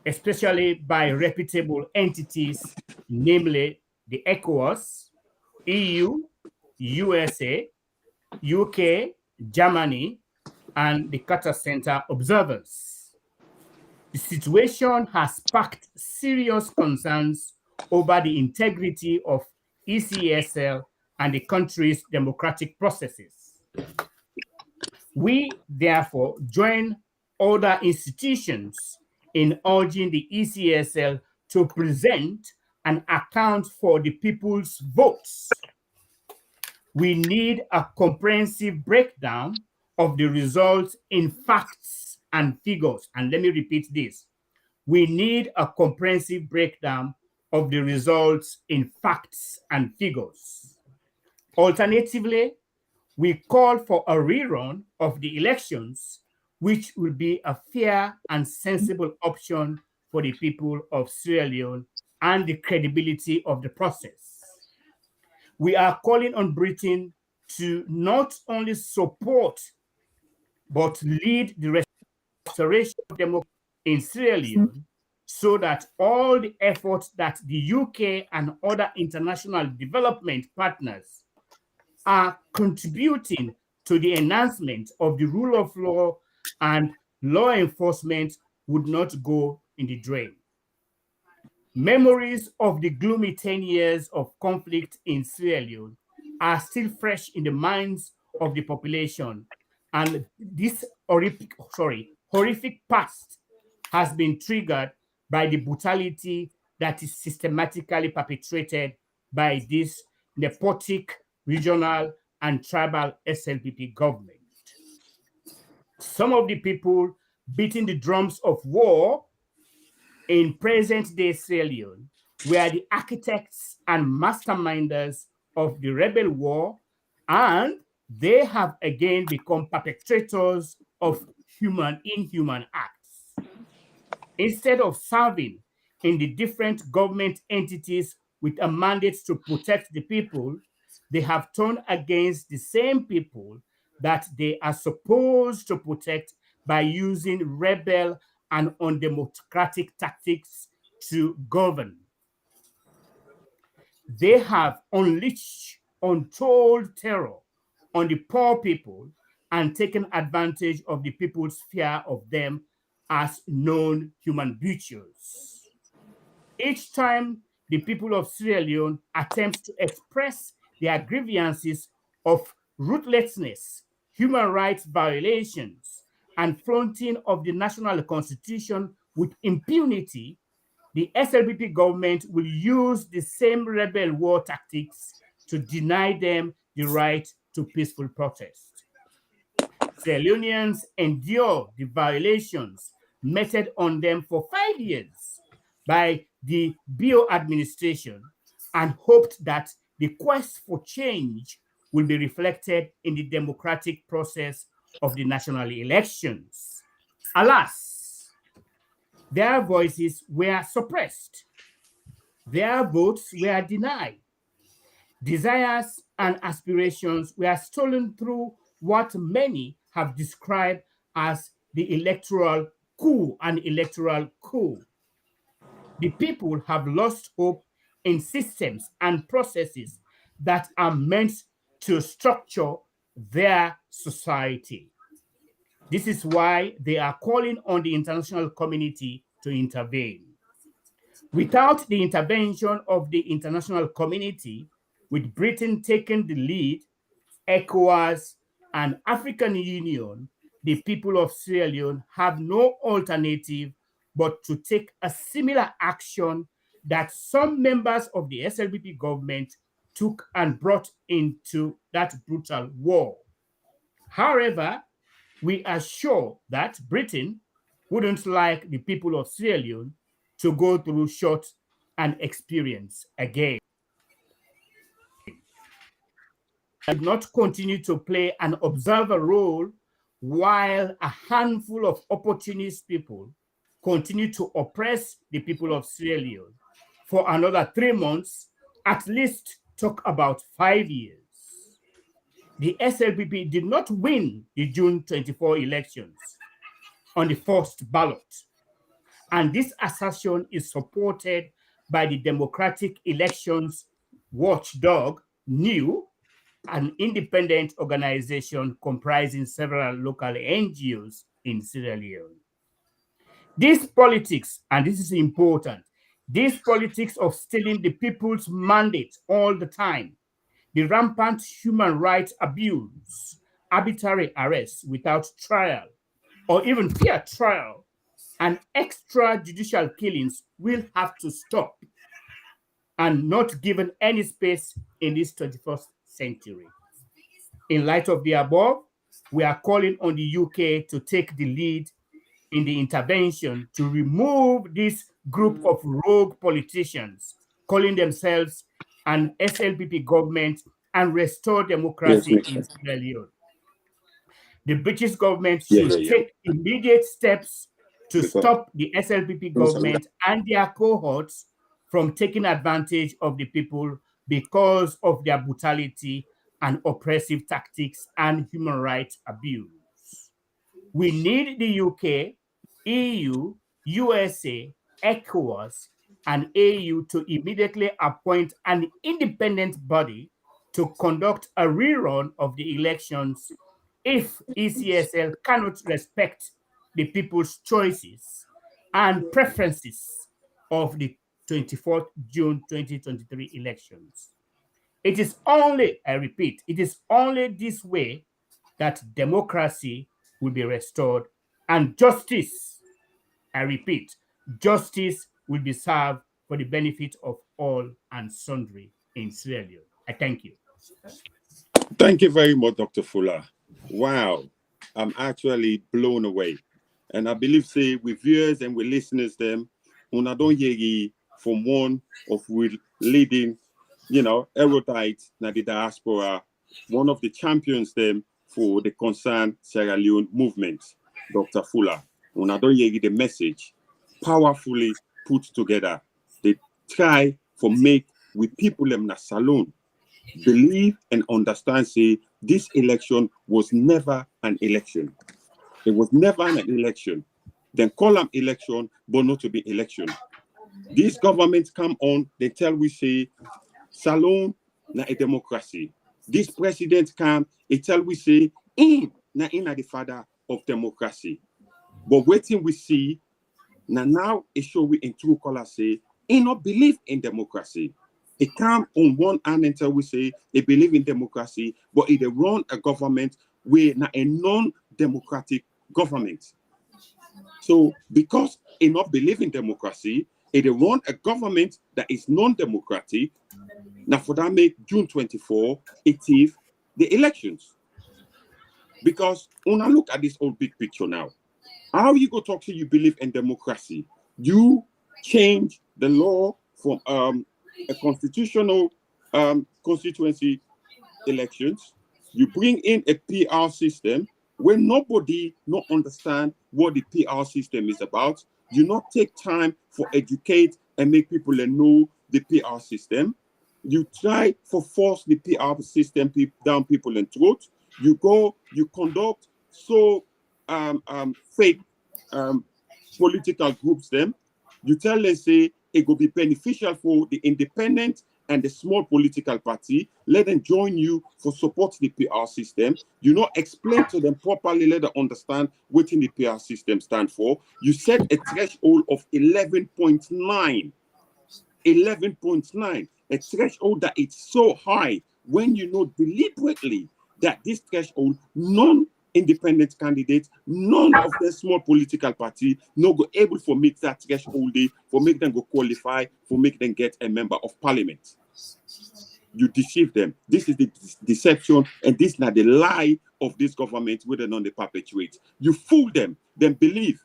especially by reputable entities, namely the ECOWAS, EU, USA, UK, Germany, and the Carter Center observers. The situation has sparked serious concerns over the integrity of ECSL and the country's democratic processes. We therefore join other institutions in urging the ECSL to present and account for the people's votes. We need a comprehensive breakdown of the results in facts and figures. And let me repeat this. We need a comprehensive breakdown of the results in facts and figures. Alternatively, we call for a rerun of the elections, which will be a fair and sensible option for the people of Sierra Leone and the credibility of the process. We are calling on Britain to not only support, but lead the restoration of democracy in Sierra Leone so that all the efforts that the UK and other international development partners are contributing to the enhancement of the rule of law and law enforcement would not go in the drain. Memories of the gloomy 10 years of conflict in Sierra Leone are still fresh in the minds of the population, and this horrific past has been triggered by the brutality that is systematically perpetrated by this nepotic regional and tribal SLPP government. Some of the people beating the drums of war in present-day Sierra Leone were the architects and masterminders of the rebel war, and they have again become perpetrators of inhuman acts. Instead of serving in the different government entities with a mandate to protect the people, they have turned against the same people that they are supposed to protect by using rebel and undemocratic tactics to govern. They have unleashed untold terror on the poor people and taken advantage of the people's fear of them as known human butchers. Each time the people of Sierra Leone attempt to express their grievances of ruthlessness, human rights violations, and flaunting of the national constitution with impunity, the SLBP government will use the same rebel war tactics to deny them the right to peaceful protest. Leoneans endure the violations meted on them for 5 years by the Bio administration and hoped that the quest for change will be reflected in the democratic process of the national elections. Alas, their voices were suppressed. Their votes were denied. Desires and aspirations were stolen through what many have described as the electoral coup, an electoral coup. The people have lost hope in systems and processes that are meant to structure their society. This is why they are calling on the international community to intervene. Without the intervention of the international community, with Britain taking the lead, ECOWAS, and African Union, the people of Sierra Leone have no alternative but to take a similar action that some members of the SLBP government took and brought into that brutal war. However, we are sure that Britain wouldn't like the people of Sierra Leone to go through short and experience again. I did not continue to play an observer role while a handful of opportunist people continue to oppress the people of Sierra Leone for another 3 months, at least talk about 5 years. The SLBP did not win the June 24 elections on the first ballot. And this assertion is supported by the Democratic Elections Watchdog, NEW, an independent organization comprising several local NGOs in Sierra Leone. This politics, and this is important, this politics of stealing the people's mandate all the time, the rampant human rights abuse, arbitrary arrests without trial, or even fair trial, and extrajudicial killings will have to stop and not given any space in this 21st century. In light of the above, we are calling on the UK to take the lead in the intervention to remove this group of rogue politicians calling themselves an SLPP government and restore democracy in Sierra Leone. The British government should take immediate steps to stop the SLPP government and their cohorts from taking advantage of the people because of their brutality and oppressive tactics and human rights abuse. We need the UK, EU, USA, ECOWAS, and AU to immediately appoint an independent body to conduct a rerun of the elections if ECSL cannot respect the people's choices and preferences of the 24th June 2023 elections. It is only, I repeat, it is only this way that democracy will be restored and justice, I repeat, justice will be served for the benefit of all and sundry in Sierra Leone. I thank you. Thank you very much, Dr. Fuller. Wow, I'm actually blown away. And I believe, say, with viewers and with listeners, them, una don't hear from one of we leading, erudites na the diaspora, one of the champions them for the concerned Sierra Leone movement. Dr. Fuller. When I don't hear the message, powerfully put together. They try for make with people in the salon believe and understand, say, this election was never an election. It was never an election. Then call them election, but not to be election. These governments come on, they tell we say, salon na a democracy. This president come, they tell we say, in the father of democracy. But waiting we see, now it show we in true color say, he not believe in democracy. It come on one hand until we say they believe in democracy, but it run a government with a non-democratic government. So because it not believe in democracy, it run a government that is non-democratic. Now for that make June 24, it is the elections. Because when I look at this whole big picture now, how you go talk to you believe in democracy? You change the law from a constitutional constituency elections. You bring in a PR system where nobody not understand what the PR system is about. You not take time for educate and make people know the PR system. You try for force the PR system down people in throat. You go, you conduct so fake political groups them. You tell them say it will be beneficial for the independent and the small political party. Let them join you for support the PR system. You not explain to them properly, let them understand what in the PR system stand for. You set a threshold of 11.9. 11.9, a threshold that is so high when you know deliberately that this threshold, non-independent candidates, none of the small political party no go able for make that threshold for make them go qualify, for make them get a member of parliament. You deceive them. This is the deception, and this is not the lie of this government whether or not they perpetuate. You fool them, then believe,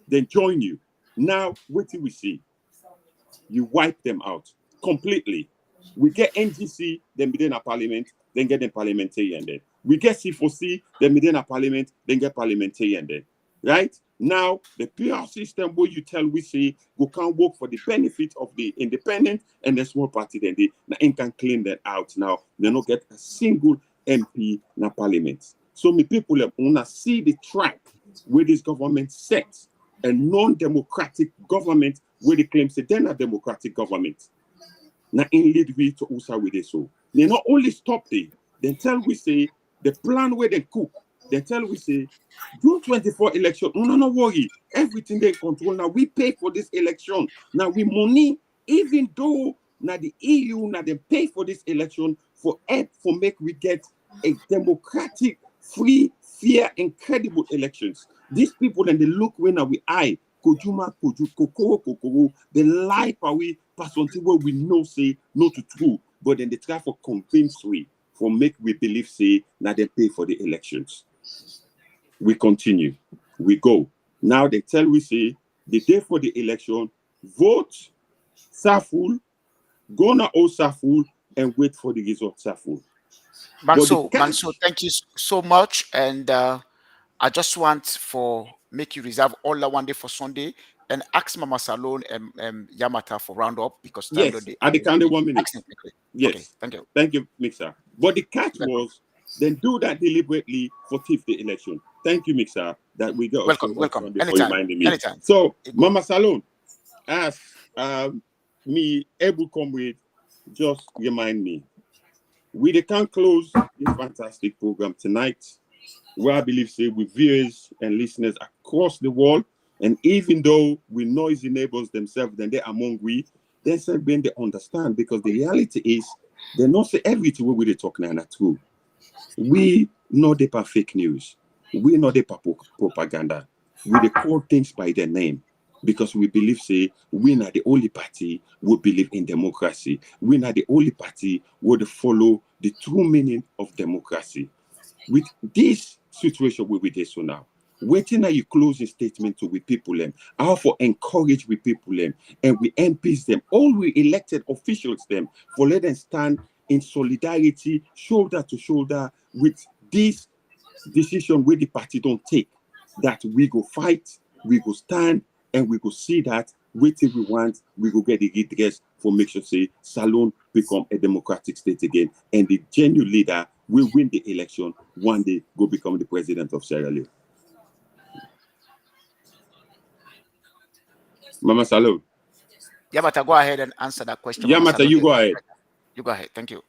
then join you. Now, what do we see? You wipe them out completely. We get NGC, then within a parliament, then get them parliamentarian then. We get C4C, then within a parliament, then get parliamentarian then. Right? Now, the PR system where you tell we say we can't work for the benefit of the independent and the small party, then they can claim that out now. They don't get a single MP in a parliament. So many people want to see the track where this government sets a non-democratic government where they claim say they're not democratic government. Now in lead we to USA with this so. They not only stop there, then tell we say the plan where they cook, then tell we say June 24 election, no worry, everything they control now. We pay for this election. Now we money, even though now the EU now they pay for this election for help for make we get a democratic, free, fair, incredible elections. These people then they look when we eye Kojuma, Kokoro, the lie we pass until where we know say no to true, but then they try for convince we for make we believe say now they pay for the elections. We continue, we go. Now they tell we say the day for the election, vote, Saful, go na o Saful, and wait for the result Saful. Manso, thank you so much, and I just want for make you reserve all that one day for Sunday and ask Mama Salone and Yamata for round up because time yes, at the count of 1 minute. Yes, okay, thank you. Thank you, Mixer. But the catch was then do that deliberately for the election. Thank you, Mixer. That we got welcome. For reminding me. Anytime. So Mama Salone, as me able comrade, just remind me. We can't close this fantastic program tonight, where I believe say with viewers and listeners across the world, and even though we noisy neighbors themselves, then they're among we, they say when they understand, because the reality is they not say everything we they talk now true. We know they are fake news. We know they are propaganda. We they call things by their name. Because we believe, say, we are the only party who believe in democracy. We are the only party who follow the true meaning of democracy. With this situation where we do so now, waiting at your closing statement to we people them, how for encourage we people them, and we MPs them, all we elected officials them, for let them stand in solidarity, shoulder to shoulder with this decision where the party don't take. that we go fight, we go stand, and we go see that waiting we want, we go get the redress for make sure say Salone become a democratic state again, and the genuine leader will win the election one day, go become the president of Sierra Leone. Mama Salone. Yamata, go ahead and answer that question. Yamata, you go ahead. You go ahead. Thank you.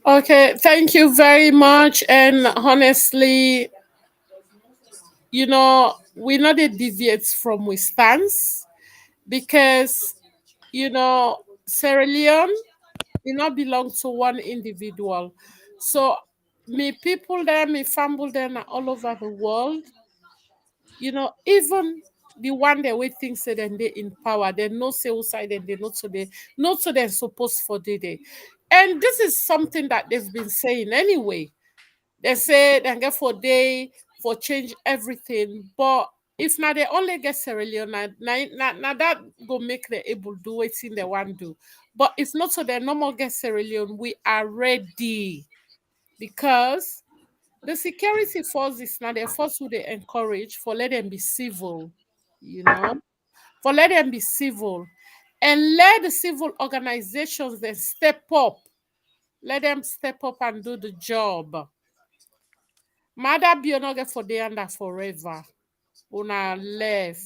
Okay, thank you very much. And honestly, you know, we not a deviate from we stance because, you know, Sierra Leone did not belong to one individual. So me people there, me family there are all over the world. You know, even the one that we think say then they in power, they know say outside and they not so they're supposed for the day. And this is something that they've been saying anyway. They say they get for day for change everything, but if not they only get Sierra Leone, now that go make them able do it in they want do. But if not so they normal get Sierra Leone, we are ready because the security forces now the force who they encourage for let them be civil, you know, for let them be civil, and let the civil organizations then step up, let them step up and do the job. Mother be no get for the under forever. Una left.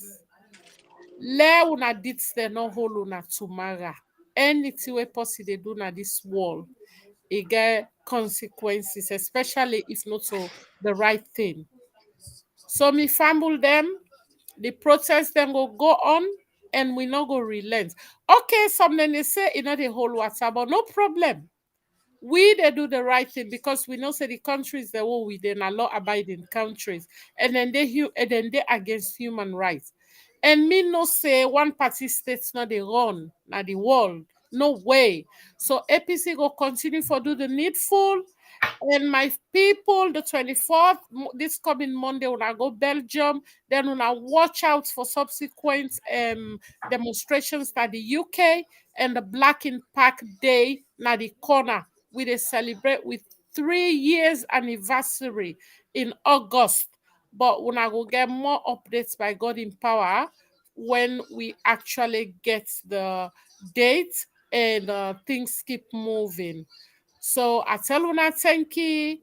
Le una dit the no hole una tomorrow. Anything we possible do na this world, it get consequences, especially if not so the right thing. So me fumble them, the protest then go on, and we not go relent. Okay, some then they say you know the whole WhatsApp, but no problem. We they do the right thing because we know say the countries that will within a law abiding countries, and then they against human rights. And me no say one party states not the run, not the world. No way. So APC go continue for do the needful. And my people, the 24th, this coming Monday, when I go Belgium, then when I watch out for subsequent demonstrations at the UK and the Black Impact Day na the corner. We they celebrate with 3 years anniversary in August. But when I go get more updates by God in power, when we actually get the date and things keep moving. So I tell una thank you.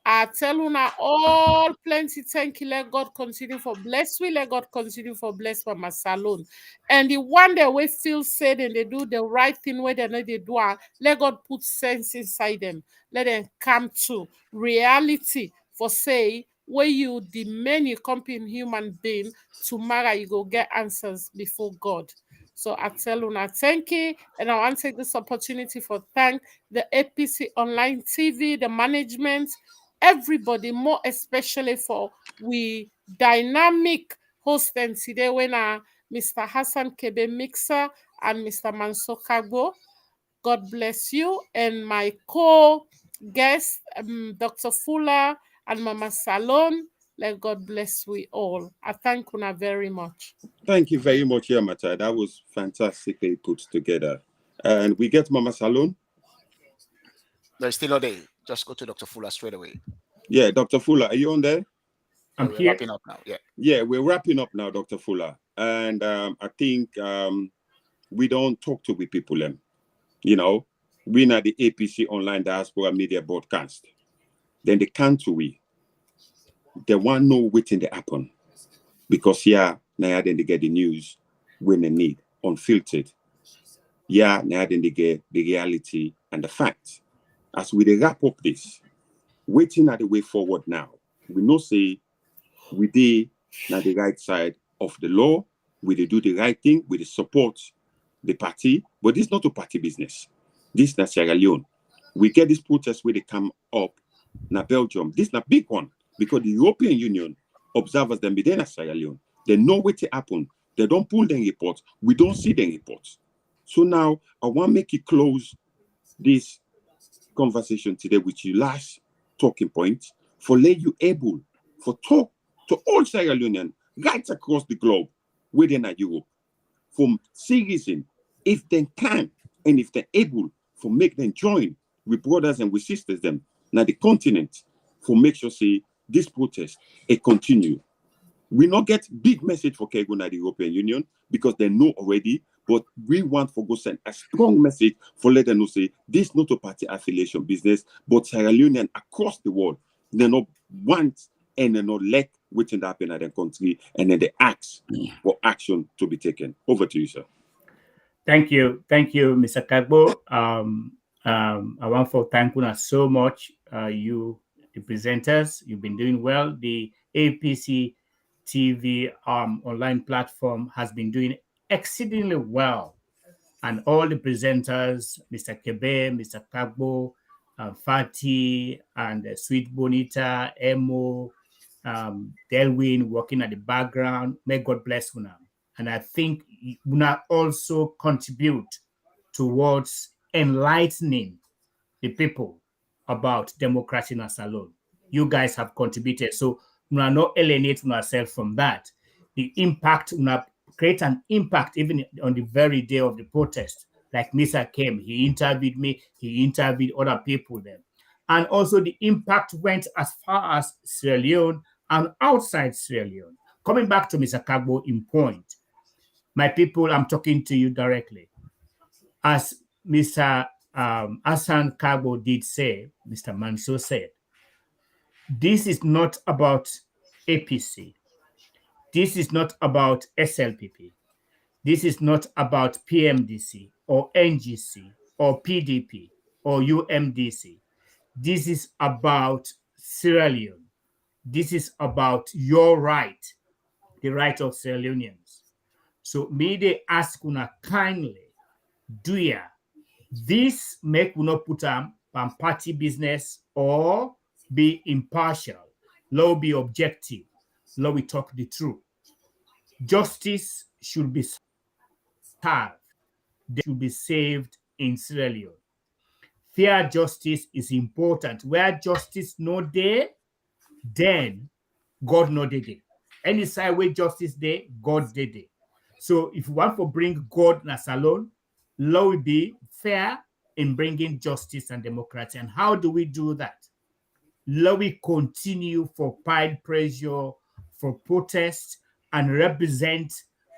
I tell una all plenty thank you. Let God continue for bless we. Let God continue for bless Mama Salone. And the one that we feel said and they do the right thing where they know they do, let God put sense inside them. Let them come to reality for say where you the many company human being tomorrow you go get answers before God. So I tell una thank you, and I want to take this opportunity for thank the APC Online TV, the management, everybody, more especially for we dynamic hosting today when Mr. Hassan Kebe Mixer and Mr. Manso Kagbo. God bless you. And my co-guest, Dr. Fuller and Mama Salone, let God bless we all. I thank you very much. Thank you very much, Yamata. That was fantastically put together. And we get Mama Salone. There's still a day. Just go to Dr. Fuller straight away. Yeah, Dr. Fuller, are you on there? I'm We're here. wrapping up now. Yeah. Yeah, we're wrapping up now, Dr. Fuller. And I think we don't talk to we people. You know, we not the APC Online Diaspora Media Broadcast. Then they come to we. They want know what's in the happen. Because now then they get the news when they need, unfiltered. Now then they get the reality and the facts. As we wrap up this, waiting at the way forward now. We know say we did na the right side of the law, we dey do the right thing, we dey support the party, but this is not a party business. This is not Sierra Leone. We get this protest where they come up na Belgium. This is a big one because the European Union observers them be there na Sierra Leone. They know what happen. They don't pull them reports. We don't see them reports. So now I want to make it close this conversation today with you last talking point for let you able for talk to all Sierra Leoneans right across the globe within Europe from citizen if they can and if they're able for make them join with brothers and with sisters them now the continent for make sure say this protest it continue We not get big message for Keguna, the European Union, because they know already, but we want for go send a strong message for let them know say this not a party affiliation business, but Sierra Leonean across the world, they not want and they not let waiting happen at their country, and then they ask for action to be taken. Over to you, sir. Thank you, Mr. Kagbo. I want to thank you so much. You, the presenters, you've been doing well. The APC TV online platform has been doing exceedingly well, and all the presenters, Mr. Kebe, Mr. Kagbo, Fatih, and Sweet Bonita, Emo, Delwin working at the background. May God bless Una. And I think Una also contribute towards enlightening the people about democracy in Salon. You guys have contributed. So Una not alienate yourself from that. The impact, Una create an impact even on the very day of the protest. Like Mr. came, he interviewed me, he interviewed other people there. And also the impact went as far as Sierra Leone and outside Sierra Leone. Coming back to Mr. Kagbo in point, my people, I'm talking to you directly. As Mr. Hassan Kagbo did say, Mr. Manso said, this is not about APC. This is not about SLPP. This is not about PMDC or NGC or PDP or UMDC. This is about Sierra Leone. This is about your right, the right of Sierra Leoneans. So may they ask una kindly, do ya this make una put on party business or be impartial, low be objective, low we talk the truth. Justice should be served, they should be saved in Sierra Leone. Fair justice is important. Where justice no there, then God no did it. Any side where justice there, God did it. So if you want to bring God in a salon, law will be fair in bringing justice and democracy. And how do we do that? Law will continue for pile pressure, for protest, and represent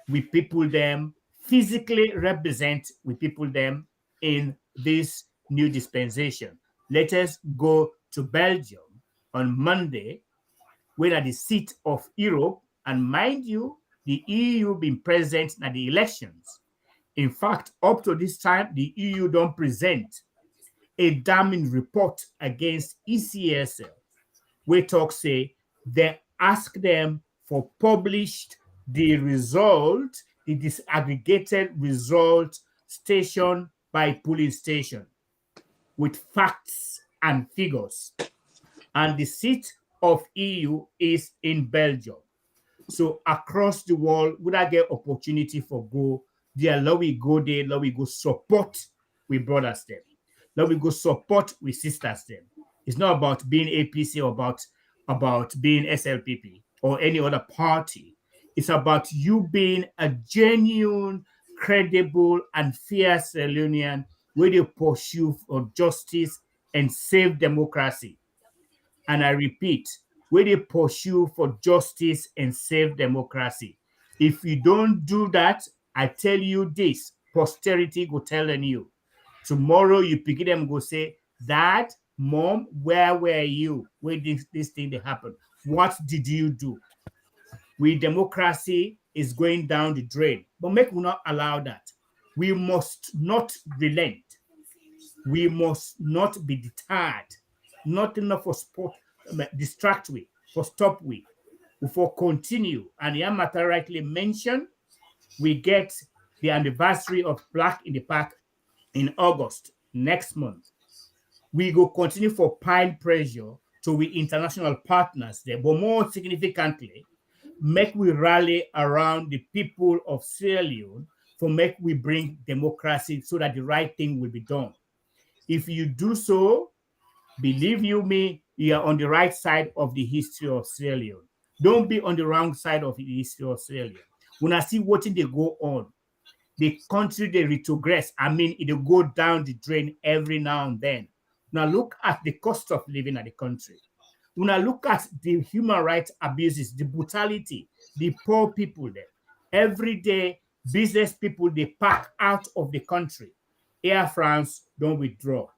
with people them, physically represent with people them in this new dispensation. Let us go to Belgium on Monday, where at the seat of Europe, and mind you, the EU been present at the elections. In fact, up to this time, the EU don't present a damning report against ECSL. We talk say they ask them for published the result, the disaggregated result station by polling station with facts and figures. And the seat of EU is in Belgium. So across the world, would I get opportunity for go there? Let we go there, let we go support with brothers them. Let we go support with sisters them. It's not about being APC or about being SLPP or any other party. It's about you being a genuine, credible, and fair Sierra Leonean where they pursue for justice and save democracy. And I repeat, where they pursue for justice and save democracy. If you don't do that, I tell you this, posterity go telling you. Tomorrow you pick them go say, Dad, Mom, where were you when this thing that happened? What did you do? We democracy is going down the drain, but make we not allow that. We must not relent. We must not be deterred. Not enough for sport, distract we, for stop we, for continue. And Yamata rightly mentioned, we get the anniversary of Black in the Park in August next month. We go continue for pile pressure to we international partners there, but more significantly, make we rally around the people of Sierra Leone for make we bring democracy so that the right thing will be done. If you do so, believe you me, you are on the right side of the history of Sierra Leone. Don't be on the wrong side of the history of Sierra Leone. When I see what they go on, the country they retrogress. I mean, it'll go down the drain every now and then. Now look at the cost of living at the country. When I look at the human rights abuses, the brutality, the poor people there. Every day, business people, they pack out of the country. Air France don't withdraw.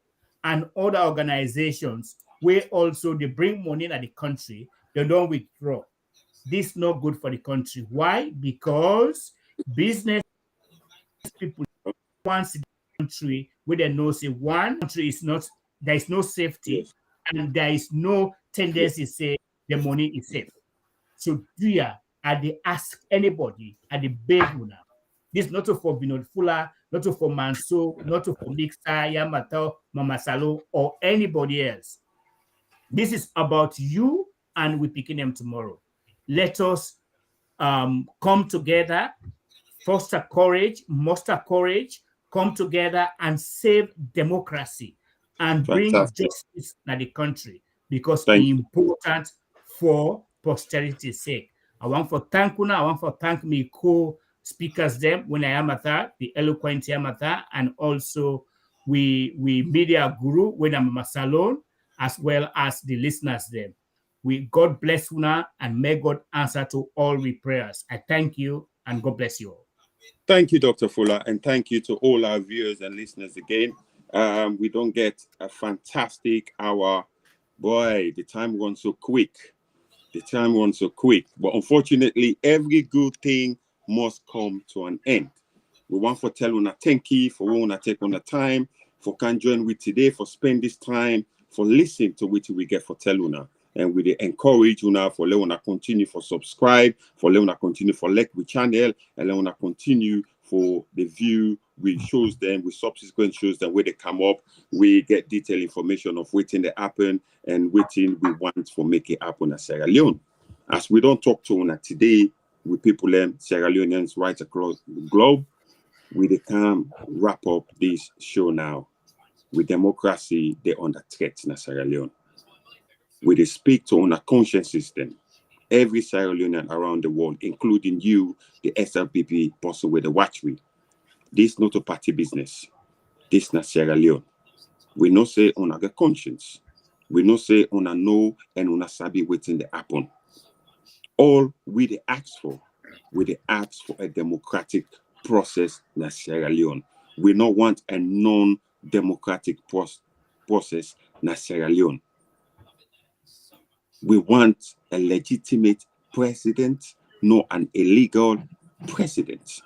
And other organizations where also they bring money in the country, they don't withdraw. This is not good for the country. Why? Because business people want the country where they know say one country is not, there is no safety, and there is no tendency say the money is safe. So dear, I they ask anybody, I they beg you now. This not for Binod Fuller, not for Manso, not for Mixa, Yamato, Mama Salo, or anybody else. This is about you, and we picking them tomorrow. Let us come together, foster courage, muster courage, come together and save democracy and bring Fantastic. justice in the country, because Thank it's you. important for posterity's sake. I want for thank you now. I want for thank me co-speakers them when I am at that, the eloquent Yamata, and also we media guru when I'm a salon, as well as the listeners them. We God bless you now, and may God answer to all we prayers. I thank you, and God bless you all. Thank you, Dr. Fuller, and thank you to all our viewers and listeners again. We don't get a fantastic hour. Boy, the time runs so quick. The time runs so quick. But unfortunately, every good thing must come to an end. We want to tell you thank you for one take on the time, for can join with today, for spend this time, for listening to what we get for tell you. And we encourage you now for Leona continue for subscribe, for Leona continue for like the channel, and Leona continue for the view. We shows them, we subsequent shows them where they come up. We get detailed information of waiting they happen and waiting we want for make it happen at Sierra Leone. As we don't talk to una today with people Sierra Leoneans right across the globe, we can wrap up this show now. With democracy, they under threat in Sierra Leone. We speak to our conscience system, every Sierra Leonean around the world, including you, the SLPP person with the watch we. This not a party business. This not Sierra Leone. We no say on a conscience. We no say on a know and on a sabi waiting to happen. All we the ask for, a democratic process in Sierra Leone. We don't want a non-democratic process in Sierra Leone. We want a legitimate president, not an illegal president.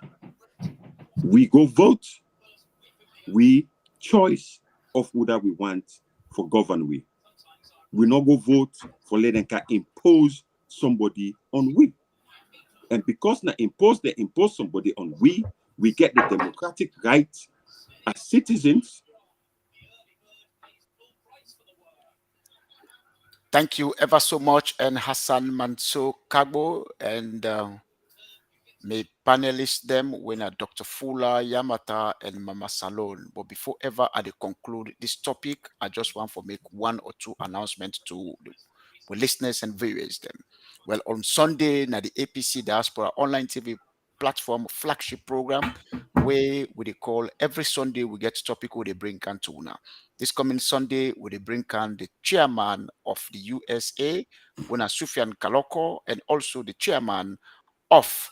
We go vote. We choice of who that we want for govern we. We not go vote for letting them impose somebody on we. And because they impose somebody on we get the democratic right as citizens. Thank you ever so much, and Hassan Manso Kagbo, and may panelists them when Dr. Fuller, Yamata, and Mama Salon. But before ever I conclude this topic, I just want to make one or two announcements to the listeners and viewers them. Well, on Sunday, na the APC Diaspora Online TV platform flagship program, where we call every Sunday we get topic where they bring Cantuna. This coming Sunday, we bring can the chairman of the USA, when Sufian Kaloko, and also the chairman of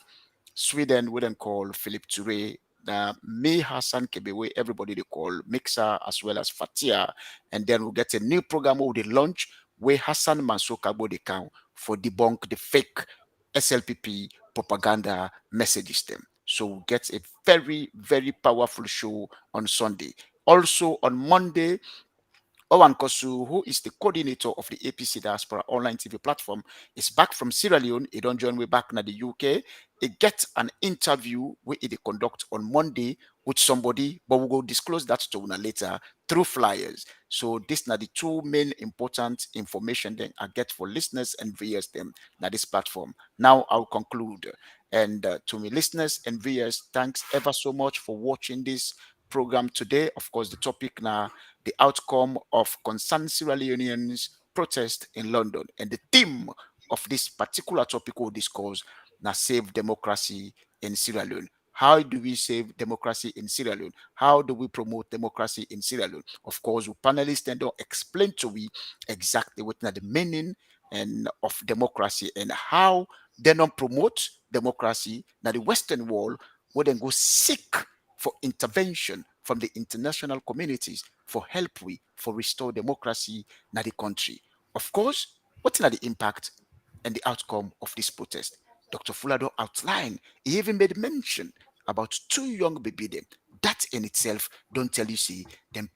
Sweden, we then call Philip Touré, the me Hassan Kebewe, everybody they call Mixer as well as Fatia, and then we'll get a new program where they launch where Hassan Mansour Kabo they can for debunk the fake SLPP propaganda messages them. So we'll get a very, very powerful show on Sunday. Also on Monday, Owan Kosu, who is the coordinator of the APC Diaspora Online TV platform, is back from Sierra Leone. He don't join me back in the UK. He gets an interview where he conduct on Monday with somebody, but we'll go disclose that to you later through flyers. So these are the two main important information that I get for listeners and viewers them at this platform. Now I'll conclude. And to my listeners and viewers, thanks ever so much for watching this program today. Of course, the topic now, the outcome of concerned Sierra Leoneans protest in London. And the theme of this particular topic we'll discuss now, save democracy in Sierra Leone. How do we save democracy in Sierra Leone? How do we promote democracy in Sierra Leone? Of course, we panelists and explain to we exactly what the meaning and of democracy and how they don't promote democracy. Now the Western world will then go seek for intervention from the international communities for help for restore democracy in the country. Of course, what's the impact and the outcome of this protest? Dr. Fulado outlined, he even made mention about two young baby them. That in itself don't tell you, see, the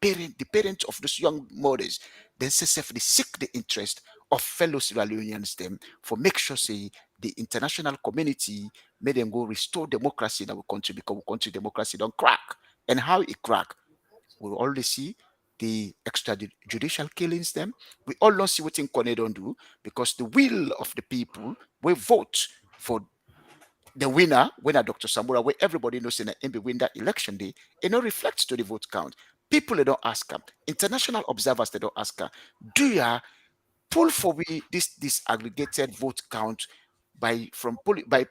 parents of those young mothers, then say they seek the interest of fellow Sierra Leoneans them for make sure say the international community made them go restore democracy in our country because our country democracy don't crack. And how it crack, we already see the extrajudicial killings them. We all don't see what in Kone don't do because the will of the people will vote for the winner Dr. Samura, where everybody knows in the win that election day, it not reflects to the vote count. People they don't ask her. International observers they don't ask her. Do you pull for we this aggregated vote count by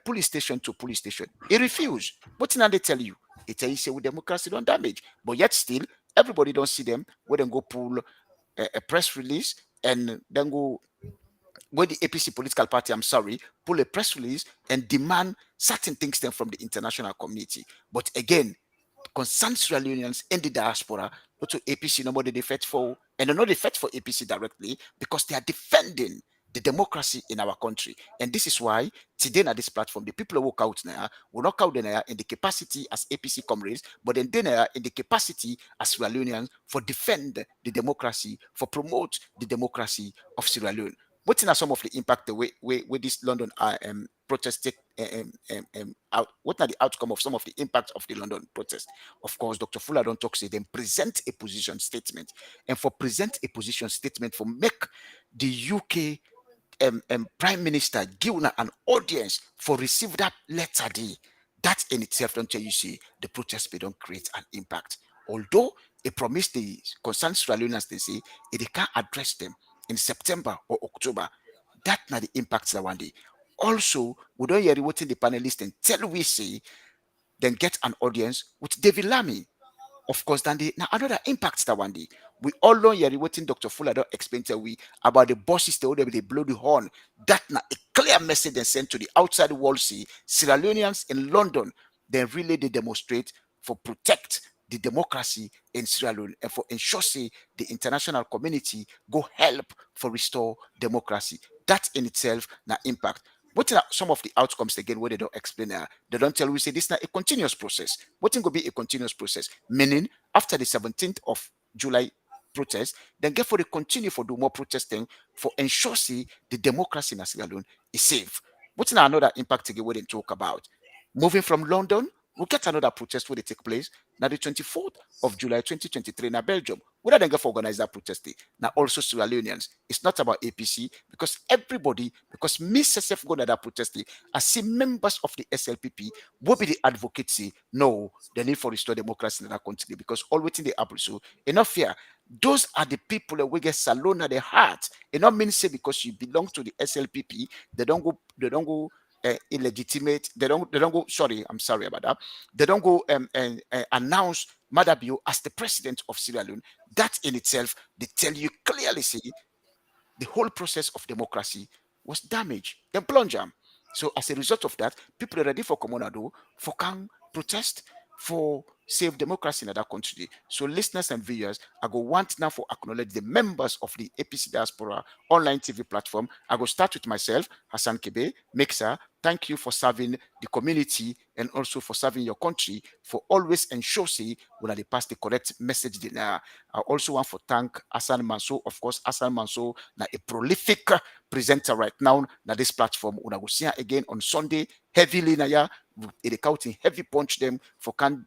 police station to police station? He refused. What now they tell you? It tell you say with democracy don't damage, but yet still everybody don't see them. Where then go pull a press release and then go when the APC political party, I'm sorry, pull a press release and demand certain things then from the international community. But again, concerned Sierra Leoneans in the diaspora, not to APC, nobody they fight for, and they're not they fight for APC directly because they are defending the democracy in our country. And this is why today at this platform, the people who walk out now will not out there in the capacity as APC comrades, but then in the capacity as Sierra Leoneans for defend the democracy, for promote the democracy of Sierra Leone. What are some of the impact the way this London protest out? What are the outcome of some of the impact of the London protest? Of course, Dr. Fuller don't talk say then present a position statement, and for present a position statement for make the UK Prime Minister give an audience for receive that letter D. That in itself don't tell you see the protest may don't create an impact. Although it promised the concerned Australians they say it can't address them in September or October. That not the impacts that one day. Also, we don't hear what the panelist until we say then get an audience with David Lammy. Of course, then now another impacts that one day. We all know you're waiting Dr. Fuller don't explain to we about the bosses they blow the horn. That now a clear message then sent to the outside world see Sierra Leoneans in London, then really they demonstrate for protect the democracy in Sierra Leone and for ensure say the international community go help for restore democracy. That in itself now impact. What are some of the outcomes again where they don't explain they don't tell we say this is not a continuous process. What will be a continuous process? Meaning after the 17th of July protest, then get for the continue for do more protesting for ensure see the democracy in Sierra Leone is safe. What's another impact again we didn't talk about? Moving from London, we'll get another protest where they take place now the 24th of July 2023 in Belgium. We don't get for organize that protest day. Now also Sierra Leoneans. It's not about APC because everybody, because me self go to that protest day, I see members of the SLPP will be the advocacy. No, the need for restore democracy in that country because all waiting the apple. So enough fear. Those are the people that we get salon at the heart. It not mean say because you belong to the SLPP, they don't go illegitimate. They don't go. Sorry, I'm sorry about that. They don't go and announce Madabio as the president of Sierra Leone. That in itself, they tell you clearly, see, the whole process of democracy was damaged. They plunge jam. So as a result of that, people are ready for Comonado, for can protest, for save democracy in that country. So listeners and viewers, I go want now for acknowledge the members of the APC Diaspora online TV platform. I go start with myself, Hassan Kebe, Mixer. Thank you for serving the community and also for serving your country, for always ensure say when they pass the correct message. I also want to thank Hassan Manso. Of course, Hassan Manso now a prolific presenter right now na this platform. Una go see again on Sunday heavily na ya counting heavy punch them for can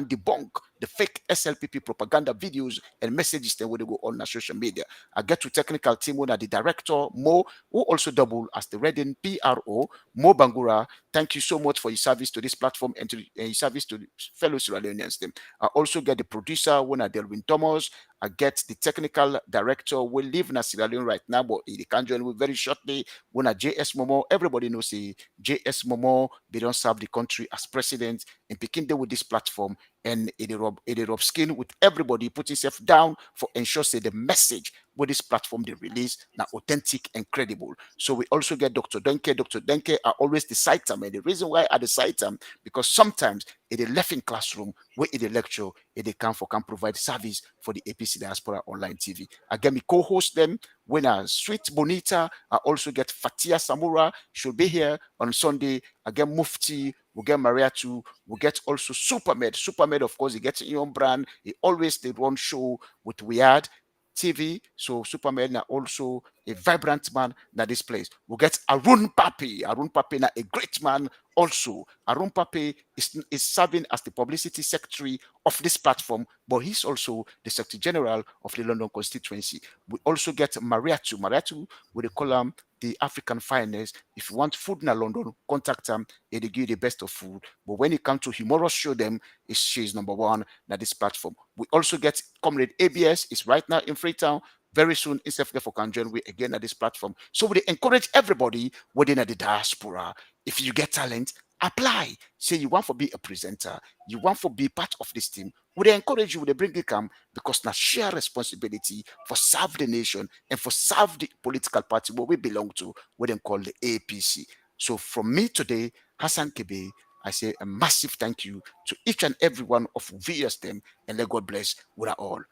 debunk the fake SLPP propaganda videos and messages that will go on the social media. I get to technical team when the director Mo, who also double as the Reading PRO, Mo Bangura. Thank you so much for your service to this platform and to your service to fellow Sierra Leoneans. I also get the producer when I Delwin Thomas. I get the technical director. We live in Sierra Leone right now, but he can join me very shortly. When I JS Momo, everybody knows JS Momo, they don't serve the country as president. And picking there with this platform, and it rub skin with everybody, put himself down for ensure say the message with this platform they release now authentic and credible. So we also get Dr. Denke. Dr. Denke are always the cite them, and the reason why I cite them because sometimes in the left in classroom where in the lecture they can provide service for the APC Diaspora Online TV. Again, we co-host them when Sweet Bonita. I also get Fatia Samura. She'll be here on Sunday. Again, Mufti. We get Maria too. We get also Supermed. Supermed, of course, he gets your own brand. He always did one show with Weird TV. So Superman are also a vibrant man that this place. We get Arun Papi. Arun Papi now a great man also. Arun Papi is serving as the publicity secretary of this platform, but he's also the Secretary General of the London constituency. We also get Mariatu. Mariatu, we call him the African finest. If you want food in London, contact them. They give you the best of food. But when it comes to humorous show, them she's number one at this platform. We also get Comrade ABS. Is right now in Freetown. Very soon, instead for can join we again at this platform. So we encourage everybody within the diaspora. If you get talent, apply. Say you want to be a presenter, you want to be part of this team. We encourage you, they bring it come because now share responsibility for serve the nation and for serve the political party where we belong to, what they call the APC. So from me today, Hassan Kebe, I say a massive thank you to each and every one of VS them, and let God bless with all.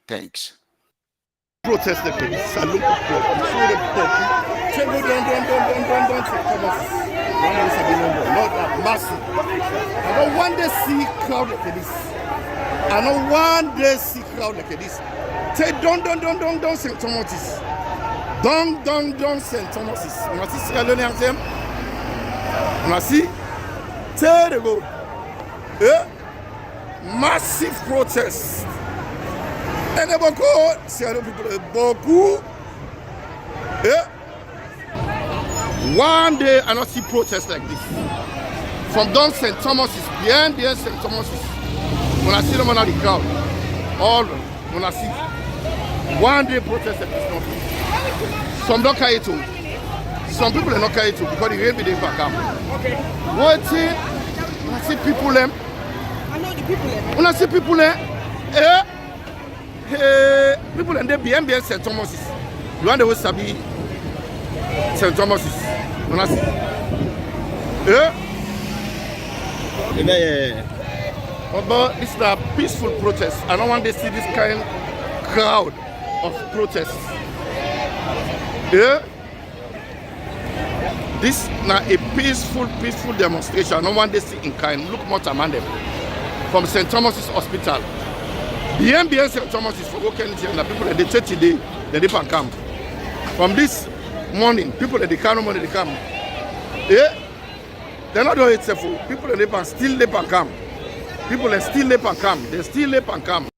Thanks. Protest the police. Salute the not massive. I don't want to see crowd like this. I don't want to see crowd like this. Say don't St. Thomas's. Don't St. Thomas's. You see Leoneans them? You see? There they go. Massive protest. And beaucoup. One day I not see protests like this. From down St. Thomas's, behind St. Thomas's. When I see them on the crowd, all when I see one day protest like this. Some don't carry it too. Some people are not carry it too because the rain be there back up. Okay. Waiting, when I see people them. I know the people there. When I see people them, people and they behind St. Thomas's. You want to sabi St. Thomas's. When I see, but this is a peaceful protest. I don't want to see this kind of crowd of protests. This is a peaceful demonstration. I don't want to see in kind. Look much among them from St. Thomas's Hospital. The St. Thomas's for working and the people that they take today, they can come. From this morning, people that they can't money they come. They're not doing it. People that they can still they can come. People that still they can come. They still they can come.